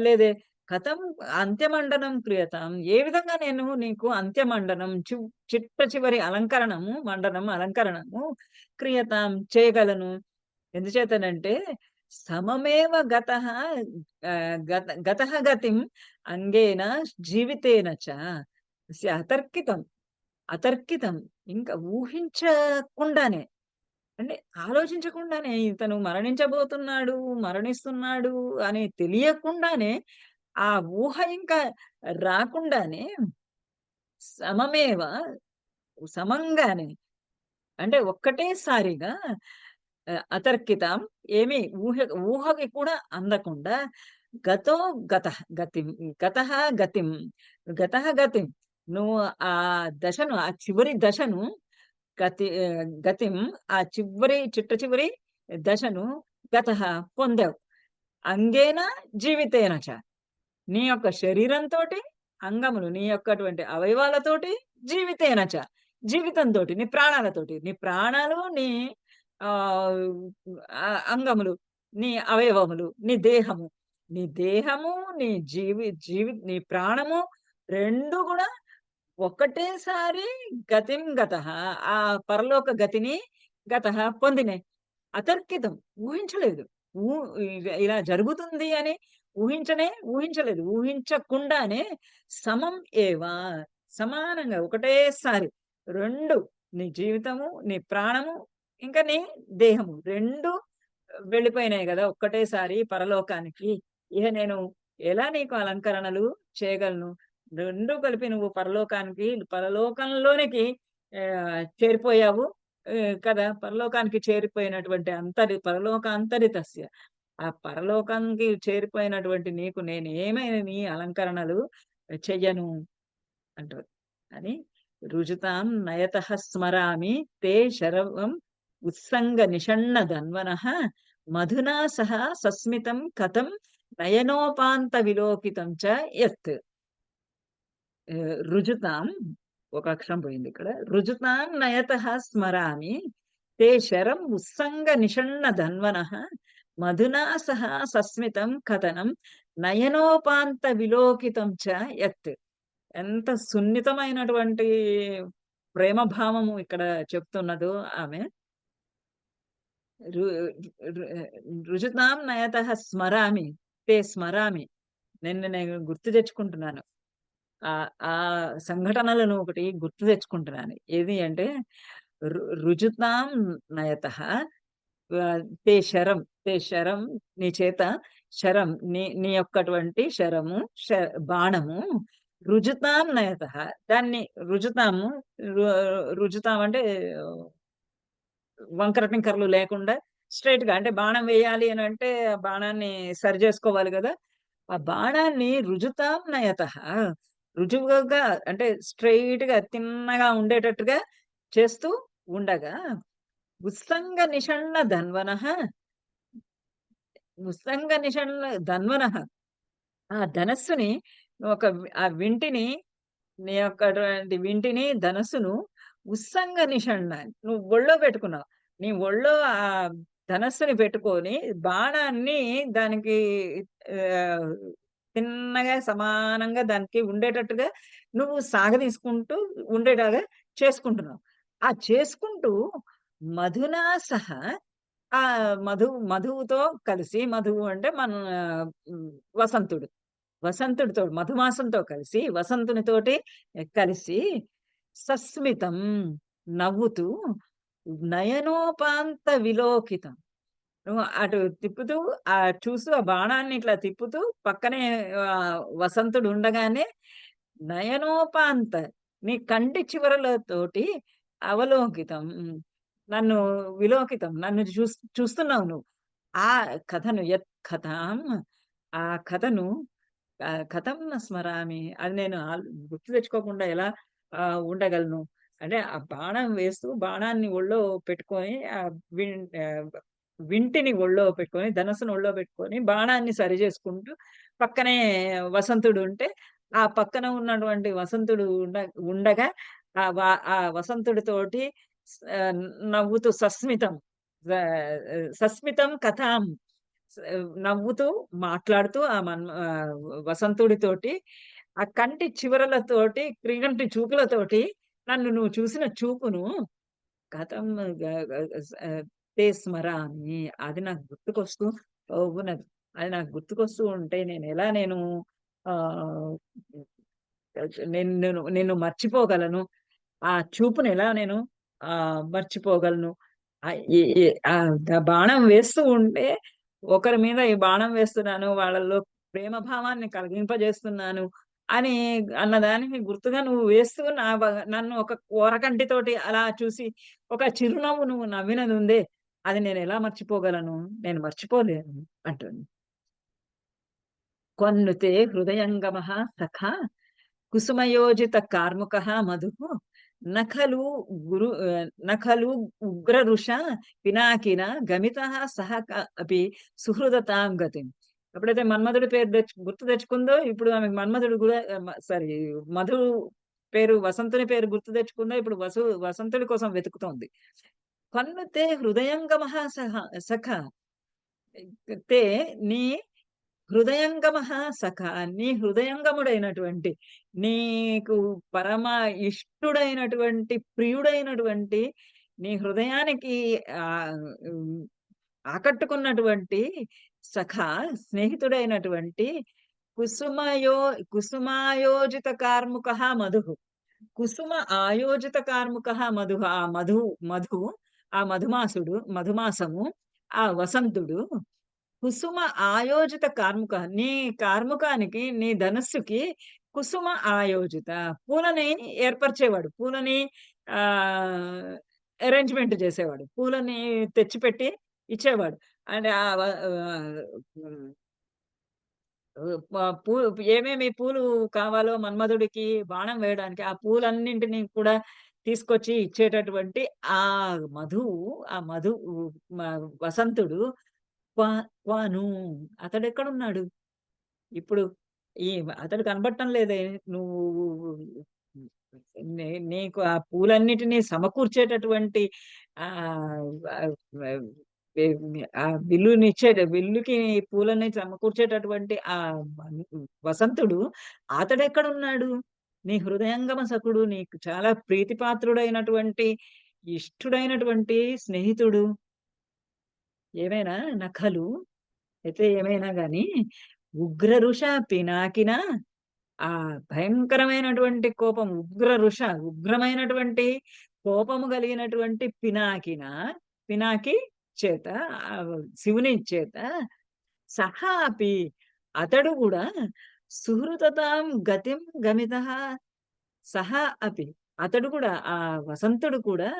లేదే. కథం అంత్యమండనం క్రియతాం. ఏ విధంగా నేను నీకు అంత్యమండనం చిట్ట చివరి అలంకరణము క్రియతాం చేయగలను. ఎందుచేతనంటే సమమేవ గతః గతః గతిం అంగేన జీవితేన చ అతర్కితం. అతర్కితం. ఇంకా ఊహించకుండానే, అంటే ఆలోచించకుండానే ఇతను మరణిస్తున్నాడు అని తెలియకుండానే, ఆ ఊహ ఇంకా రాకుండానే సమమేవ సమంగానే, అంటే ఒక్కటేసారిగా అతర్కితం, ఏమి ఊహకి కూడా అందకుండా గతో గతః గతిం గతః గతిం గతః గతిం నువ్వు ఆ దశను, ఆ చివరి దశను గతిం, ఆ చిట్ట చివరి దశను గతః పొందావు. అంగేన జీవితేన చ, నీ యొక్క శరీరంతోటి, అంగములు నీ యొక్కటువంటి అవయవాలతోటి, జీవితేనచ జీవితంతోటి, నీ ప్రాణాలతోటి, నీ ప్రాణాలు, నీ ఆహ్, అంగములు, నీ అవయవములు, నీ దేహము, నీ నీ ప్రాణము 2 గూడా ఒకటేసారి గతః, ఆ పరలోక గతిని పొందినాయి. అతర్కితం, ఊహించలేదు. ఊ ఇలా జరుగుతుంది అని ఊహించలేదు. ఊహించకుండానే సమం ఏవ, సమానంగా ఒకటేసారి 2, నీ జీవితము, నీ ప్రాణము, ఇంకా నీ దేహము 2 వెళ్ళిపోయినాయి గదా! ఒక్కటేసారి పరలోకానికి. ఇహ నేను ఎలా నీకు అలంకరణలు చేయగలను? 2 కలిపి నువ్వు పరలోకంలోనికి చేరిపోయావు కదా! పరలోకానికి చేరిపోయినటువంటి పరలోకాంతరితస్య, ఆ పరలోకానికి చేరిపోయినటువంటి నీకు నేనేమైనా నీ అలంకరణలు చెయ్యను అంటారు. అని రుజుతాం నయతః స్మరామి తే శరవం ఉత్సంగ నిషణ్ణ ధన్వనః మధునా సహ సస్మితం కథం నయనోపాంత విలోకితం చ యత్. రుజుతాం, ఒక అక్షరం పోయింది ఇక్కడ. రుజుతాం నయతః స్మరామి తే శరం ఉత్సంగ నిషణ్ణ ధన్వనః మధునా సహ సస్మితం కథనం నయనోపాంత విలోకితం చ యత్. ఎంత సున్నితమైనటువంటి ప్రేమ భావము ఇక్కడ చెప్తున్నదో ఆమె. రు రు రుజుతాం నయతః స్మరామి తే స్మరామి. నేను గుర్తు తెచ్చుకుంటున్నాను. ఆ సంఘటనలను ఒకటి గుర్తు తెచ్చుకుంటున్నాను. ఏది అంటే రుజుతాం నయతః తే శరం, తే శరం నీ చేత శరం నీ యొక్కటువంటి శరము బాణము రుజుతాం నయతః దాన్ని రుజుతాము రు రుజుతాం అంటే వంకర టింకర్లు లేకుండా స్ట్రెయిట్‌గా అంటే బాణం వేయాలి అనంటే ఆ బాణాన్ని సరి జేసుకోవాలి గదా! ఆ బాణాన్ని రుజుతాం నయతః రుజువుగా అంటే స్ట్రెయిట్‌గా తిన్నగా ఉండేటట్టుగా చేస్తూ ఉండగా ఉస్సంగ నిషణ్ణ ధన్వనః ఉస్సంగ నిషణ్ణ ధన్వనః ఆ ధనస్సుని ఆ వింటిని నీ యొక్కటువంటి వింటిని, ధనస్సును ఉస్సంగ నిషణ్ణ నువ్వు ఒళ్ళో పెట్టుకున్నావు. నీ ఒళ్ళో ఆ ధనస్సుని పెట్టుకొని బాణాన్ని దానికి ఆహ్, తిన్నగా సమానంగా దానికి ఉండేటట్టుగా నువ్వు సాగదీసుకుంటూ ఉండేలాగా చేసుకుంటున్నావు. ఆ చేసుకుంటూ మధునా సహా ఆ మధువుతో కలిసి మధువు అంటే మన హ్మ్, వసంతుడు. వసంతుడితో మధుమాసంతో కలిసి వసంతునితోటి కలిసి సస్మితం నవ్వుతూ నయనోపాంత విలోకితం. నువ్వు అటు తిప్పుతూ చూస్తూ ఆ బాణాన్ని ఇట్లా తిప్పుతూ పక్కనే వసంతుడు ఉండగానే నయనోపాంత నీ కంటి చివరలతోటి అవలోకితం. నన్ను విలోకితం నన్ను చూస్తున్నావు నువ్వు. ఆ కథను కథాం ఆ కథను కథం న స్మరామి. అది నేను గుర్తు తెచ్చుకోకుండా ఎలా ఉండగలను? అంటే ఆ బాణం వేస్తూ బాణాన్ని ఒళ్ళో పెట్టుకొని ఆహ్, వింటిని ఒళ్ళో పెట్టుకొని, ధనస్సును ఒళ్ళో పెట్టుకొని, బాణాన్ని సరి చేసుకుంటూ పక్కనే వసంతుడు ఉంటే, ఆ పక్కన ఉన్నటువంటి వసంతుడు ఉండగా ఆ వసంతుడితోటి ఆహ్, నవ్వుతూ సస్మితం కథాం స్ నవ్వుతూ మాట్లాడుతూ వసంతుడితోటి ఆ కంటి చివరలతోటి, క్రిగంటి చూపులతోటి నన్ను నువ్వు చూసిన చూపును కథం గ గ స్ తే స్మరామి. అది నాకు గుర్తుకొస్తూ ఉన్నది. అది నాకు గుర్తుకొస్తూ ఉంటే నేను ఆహ్, నిన్ను మర్చిపోగలను. ఆ చూపునెలా నేను మర్చిపోగలను? ఈ ఈ బాణం వేస్తూ ఉంటే, ఒకరి మీద ఈ బాణం వేస్తున్నాను, వాళ్ళలో ప్రేమ భావాన్ని కలిగింపజేస్తున్నాను అని అన్నదానికి గుర్తుగా నువ్వు వేస్తూ నన్ను ఒక ఓరకంటితోటి అలా చూసి, ఒక చిరునవ్వు నువ్వు నవ్వినదుందే, అది నేనెలా మర్చిపోగలను? నేను మర్చిపోలేను అంటుంది. "క్వన్నుతే హృదయంగమః సఖా కుసుమయోజిత కార్ముకః మధుః న ఖలు ఉగ్రరుషా పినాకిన గమితః సహ అపి సుహృదతాం గతిం." ఎప్పుడైతే మన్మధుడి పేరు గుర్తు తెచ్చుకుందో, ఇప్పుడు ఆమెకు మన్మధుడు గూడా సారీ మధు పేరు వసంతుని పేరు గుర్తు తెచ్చుకుందో, ఇప్పుడు వసంతుడి కోసం వెతుకుతోంది. "కన్నుతే హృదయంగమః సఖా" తే నీ హృదయంగమః సఖా నీ హృదయంగముడైనటువంటి, నీకు పరమ ఇష్టుడైనటువంటి, ప్రియుడైనటువంటి, నీ హృదయానికి హ్మ్, ఆకట్టుకున్నటువంటి సఖా స్నేహితుడైనటువంటి కుసుమయో కుసుమాయోజిత కార్ముకః మధుః. కుసుమ ఆయోజిత కార్ముకః మధుః. ఆ మధు ఆ మధుమాసము, ఆ వసంతుడు కుసుమ ఆయోజిత నీ కార్ముకానికి, నీ ధనస్సుకి కుసుమ ఆయోజిత పూలని ఏర్పరిచేవాడు. పూలని ఆహ్, అరేంజ్‌మెంట్ చేసేవాడు. పూలని తెచ్చిపెట్టి ఇచ్చేవాడు. అంటే హ్మ్. పూ ఏమేమి పూలు కావాలో మన్మధుడికి బాణం వేయడానికి, ఆ పూలన్నింటిని కూడా తీసుకొచ్చి ఇచ్చేటటువంటి ఆ మధువు, ఆ మధు మ వసంతుడు క్వ క్వాను అతడెక్కడున్నాడు? ఇప్పుడు ఈ అతడు కనబడటం లేదే. నువ్వు నీకు ఆ పూలన్నిటిని సమకూర్చేటటువంటి ఆహ్, ఆహ్, ఆ విల్లుకి పూలని సమకూర్చేటటువంటి ఆ మన్ వసంతుడు అతడెక్కడున్నాడు? నీ హృదయంగమ సఖుడు, నీకు చాలా ప్రీతిపాత్రుడైనటువంటి, ఇష్టుడైనటువంటి స్నేహితుడు ఏమైనా నఖలు అయితే ఏమైనా గాని ఉగ్రరుష పినాకిన ఆ భయంకరమైనటువంటి కోపం ఉగ్రమైనటువంటి కోపము కలిగినటువంటి పినాకి చేత శివుని చేత సహా అపి అతడు గూడా సుహృతతాం గతిం గమితః సహా అపి అతడు కూడా ఆ వసంతుడు కూడా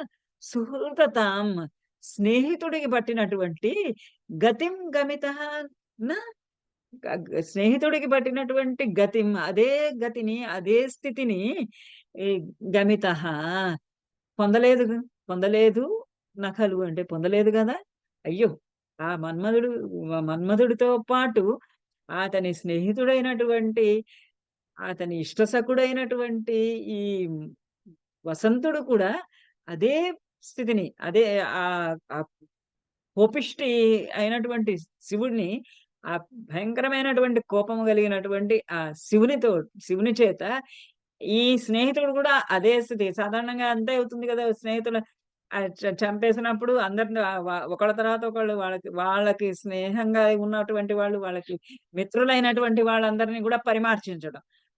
సుహృతతాం స్నేహితుడికి పట్టినటువంటి గతిం గమితః నా స్నేహితుడికి పట్టినటువంటి అదే గతిని, అదే స్థితిని ఈ గమితః పొందలేదు. పొందలేదు నఖలు అంటే పొందలేదు గదా! అయ్యో! ఆ మన్మధుడితో పాటు అతని స్నేహితుడైనటువంటి, అతని ఇష్టసఖుడైనటువంటి ఈ వసంతుడు కూడా అదే స్థితిని, అదే ఆహ్, కోపిష్టి అయినటువంటి శివుడిని, ఆ భయంకరమైనటువంటి కోపము కలిగినటువంటి ఆ శివుని చేత ఈ స్నేహితుడు కూడా అదే స్థితి. సాధారణంగా అంతే అవుతుంది గదా! స్నేహితులు చంపేసినప్పుడు అందరిని ఒకళ్ళ తర్వాత ఒకళ్ళు వాళ్ళకి స్నేహంగా ఉన్నటువంటి వాళ్ళు, వాళ్ళకి మిత్రులైనటువంటి వాళ్ళందరిని గూడా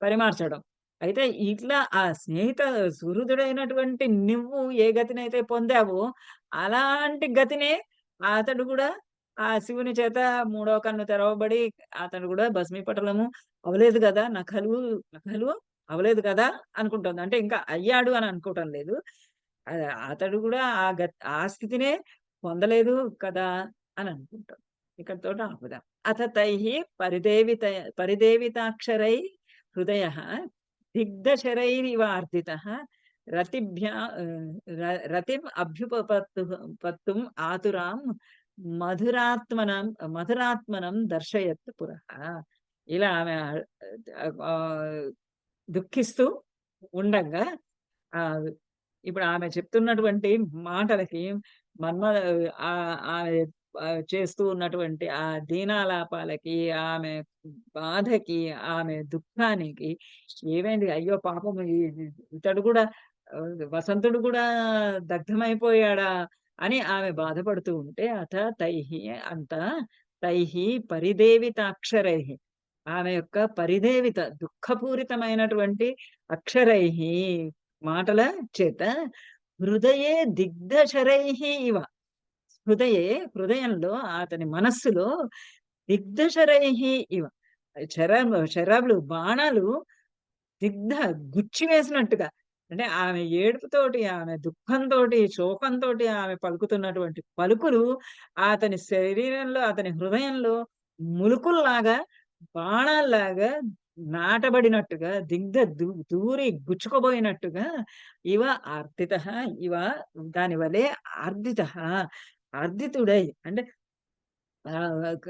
పరిమార్చడం. అయితే ఇట్లా ఆ సుహృదుడైనటువంటి నువ్వు ఏ గతినైతే పొందావో, అలాంటి గతినే అతడు గూడా ఆ శివుని చేత మూడో కన్ను తెరవబడి అతడు గూడా భస్మీపటలము అవ్వలేదు గదా! నఖలు అవ్వలేదు కదా! అనుకుంటోంది. అంటే ఇంకా అయ్యాడు అని అనుకోవటం లేదు. అతడు గూడా ఆ స్థితినే పొందలేదు కదా! అని అనుకుంటాం. ఇక్కడితోటి ఆపుదాం. అథ తైః పరిదేవితాక్షరై హృదయః దిగ్ధశరైరివార్దితః రతిభ్యా రతిం పత్తుం ఆతురాం మధురాత్మనం మధురాత్మనం దర్శయత్ పురః. ఇలా ఆమె ఆహ్, దుఃఖిస్తూ ఉండంగా ఆహ్, ఇప్పుడు ఆమె చెప్తున్నటువంటి మాటలకి మన్మథ ఆమె చేస్తూ ఉన్నటువంటి ఆ దీనాలాపాలకి, ఆమె బాధకి, ఆమె దుఃఖానికి ఏమైంది? అయ్యో! పాపం ఇతడు కూడా వసంతుడు కూడా దగ్ధమైపోయాడా? అని ఆమె బాధపడుతూ ఉంటే తైహి అంత తైహి పరిదేవితాక్షరైః ఆమె యొక్క దుఃఖపూరితమైనటువంటి అక్షరైః మాటల చేత హృదయే దిగ్ధశరైః ఇవ. హృదయే హృదయంలో అతని మనస్సులో దిగ్ధశరైః ఇవ. శరాలు బాణాలు దిగ్ధ గుచ్చివేసినట్టుగా. అంటే ఆమె ఏడుపుతోటి, ఆమె దుఃఖంతోటి, శోకంతోటి ఆమె పలుకుతున్నటువంటి పలుకులు అతని శరీరంలో, అతని హృదయంలో ములుకుల్లాగా, బాణాల్లాగా నాటబడినట్టుగా, దూరి గుచ్చుకుపోయినట్టుగా ఇవ ఆర్దితః ఇవ దాని వలె ఆర్దితః ఆర్దితుడై అంటే ఆహ్, క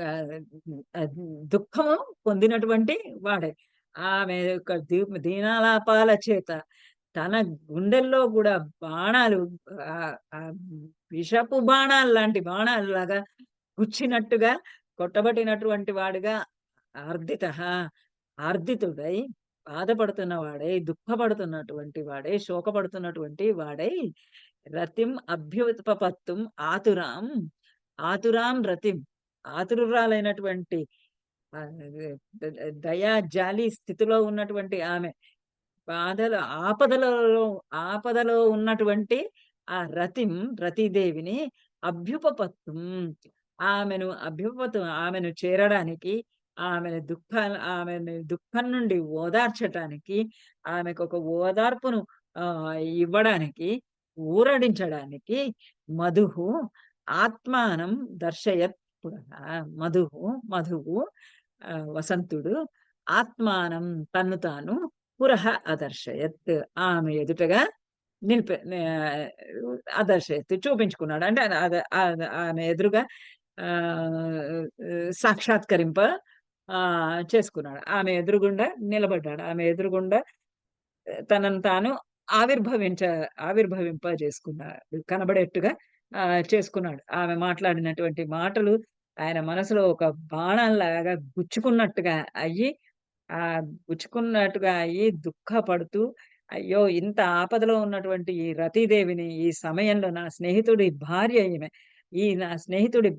దుఃఖము పొందినటువంటి వాడే. ఆమె యొక్క దీనాలాపాల చేత తన గుండెల్లో గూడా బాణాలు ఆహ్, విషపు బాణాల్లాంటి బాణాల్లాగా గుచ్చినట్టుగా కొట్టబడినటువంటి వాడుగా ఆర్దితః ఆర్దితుడై బాధపడుతున్న వాడై, దుఃఖపడుతున్నటువంటి వాడై, శోకపడుతున్నటువంటి వాడై రతిం అభ్యుపపత్తుం ఆతురాం రతిం ఆతురురాలైనటువంటి దయా, జాలి స్థితిలో ఉన్నటువంటి ఆమె బాధలో ఆపదలో ఉన్నటువంటి ఆ రతీదేవిని అభ్యుపపత్తుం ఆమెను చేరడానికి, ఆమెను దుఃఖం నుండి ఓదార్చటానికి, ఆమెకొక ఓదార్పును ఇవ్వడానికి, ఊరడించడానికి మధుః ఆత్మానం దర్శయత్ పురః. మధువు వసంతుడు ఆత్మానం తన్ను తాను అదర్శయత్ ఆమె ఎదుటగా అదర్శయత్ చూపించుకున్నాడు. అంటే ఆమె ఎదురుగా సాక్షాత్కరింప చేసుకున్నాడు. ఆమె ఎదురుగుండా నిలబడ్డాడు. ఆమె ఎదురుగుండా తనను తాను ఆవిర్భవించ ఆవిర్భవింపజేసుకున్నాడు. కనబడేట్టుగా చేసుకున్నాడు. ఆమె మాట్లాడినటువంటి మాటలు ఆయన మనసులో ఒక బాణంలాగా గుచ్చుకున్నట్టుగా అయ్యి దుఃఖపడుతూ, అయ్యో! ఇంత ఆపదలో ఉన్నటువంటి ఈ రతీదేవిని ఈ సమయంలో నా స్నేహితుడి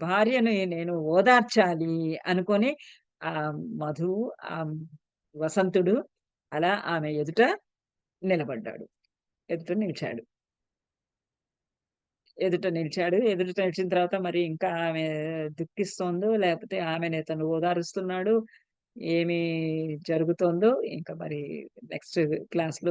భార్యని నేను ఓదార్చాలి అనుకోని ఆహ్, మధు ఆహ్, వసంతుడు అలా ఆమె ఎదుట నిలబడ్డాడు. ఎదుట నిలిచాడు. ఎదుట నిలిచాడు. ఎదుట నిలిచిన తర్వాత మరి ఇంకా ఆమె దుఃఖిస్తోందో, లేకపోతే ఆమెని ఇతను ఓదారుస్తున్నాడు. ఏమి జరుగుతోందో ఇంక మరి నెక్స్ట్ క్లాస్‌లో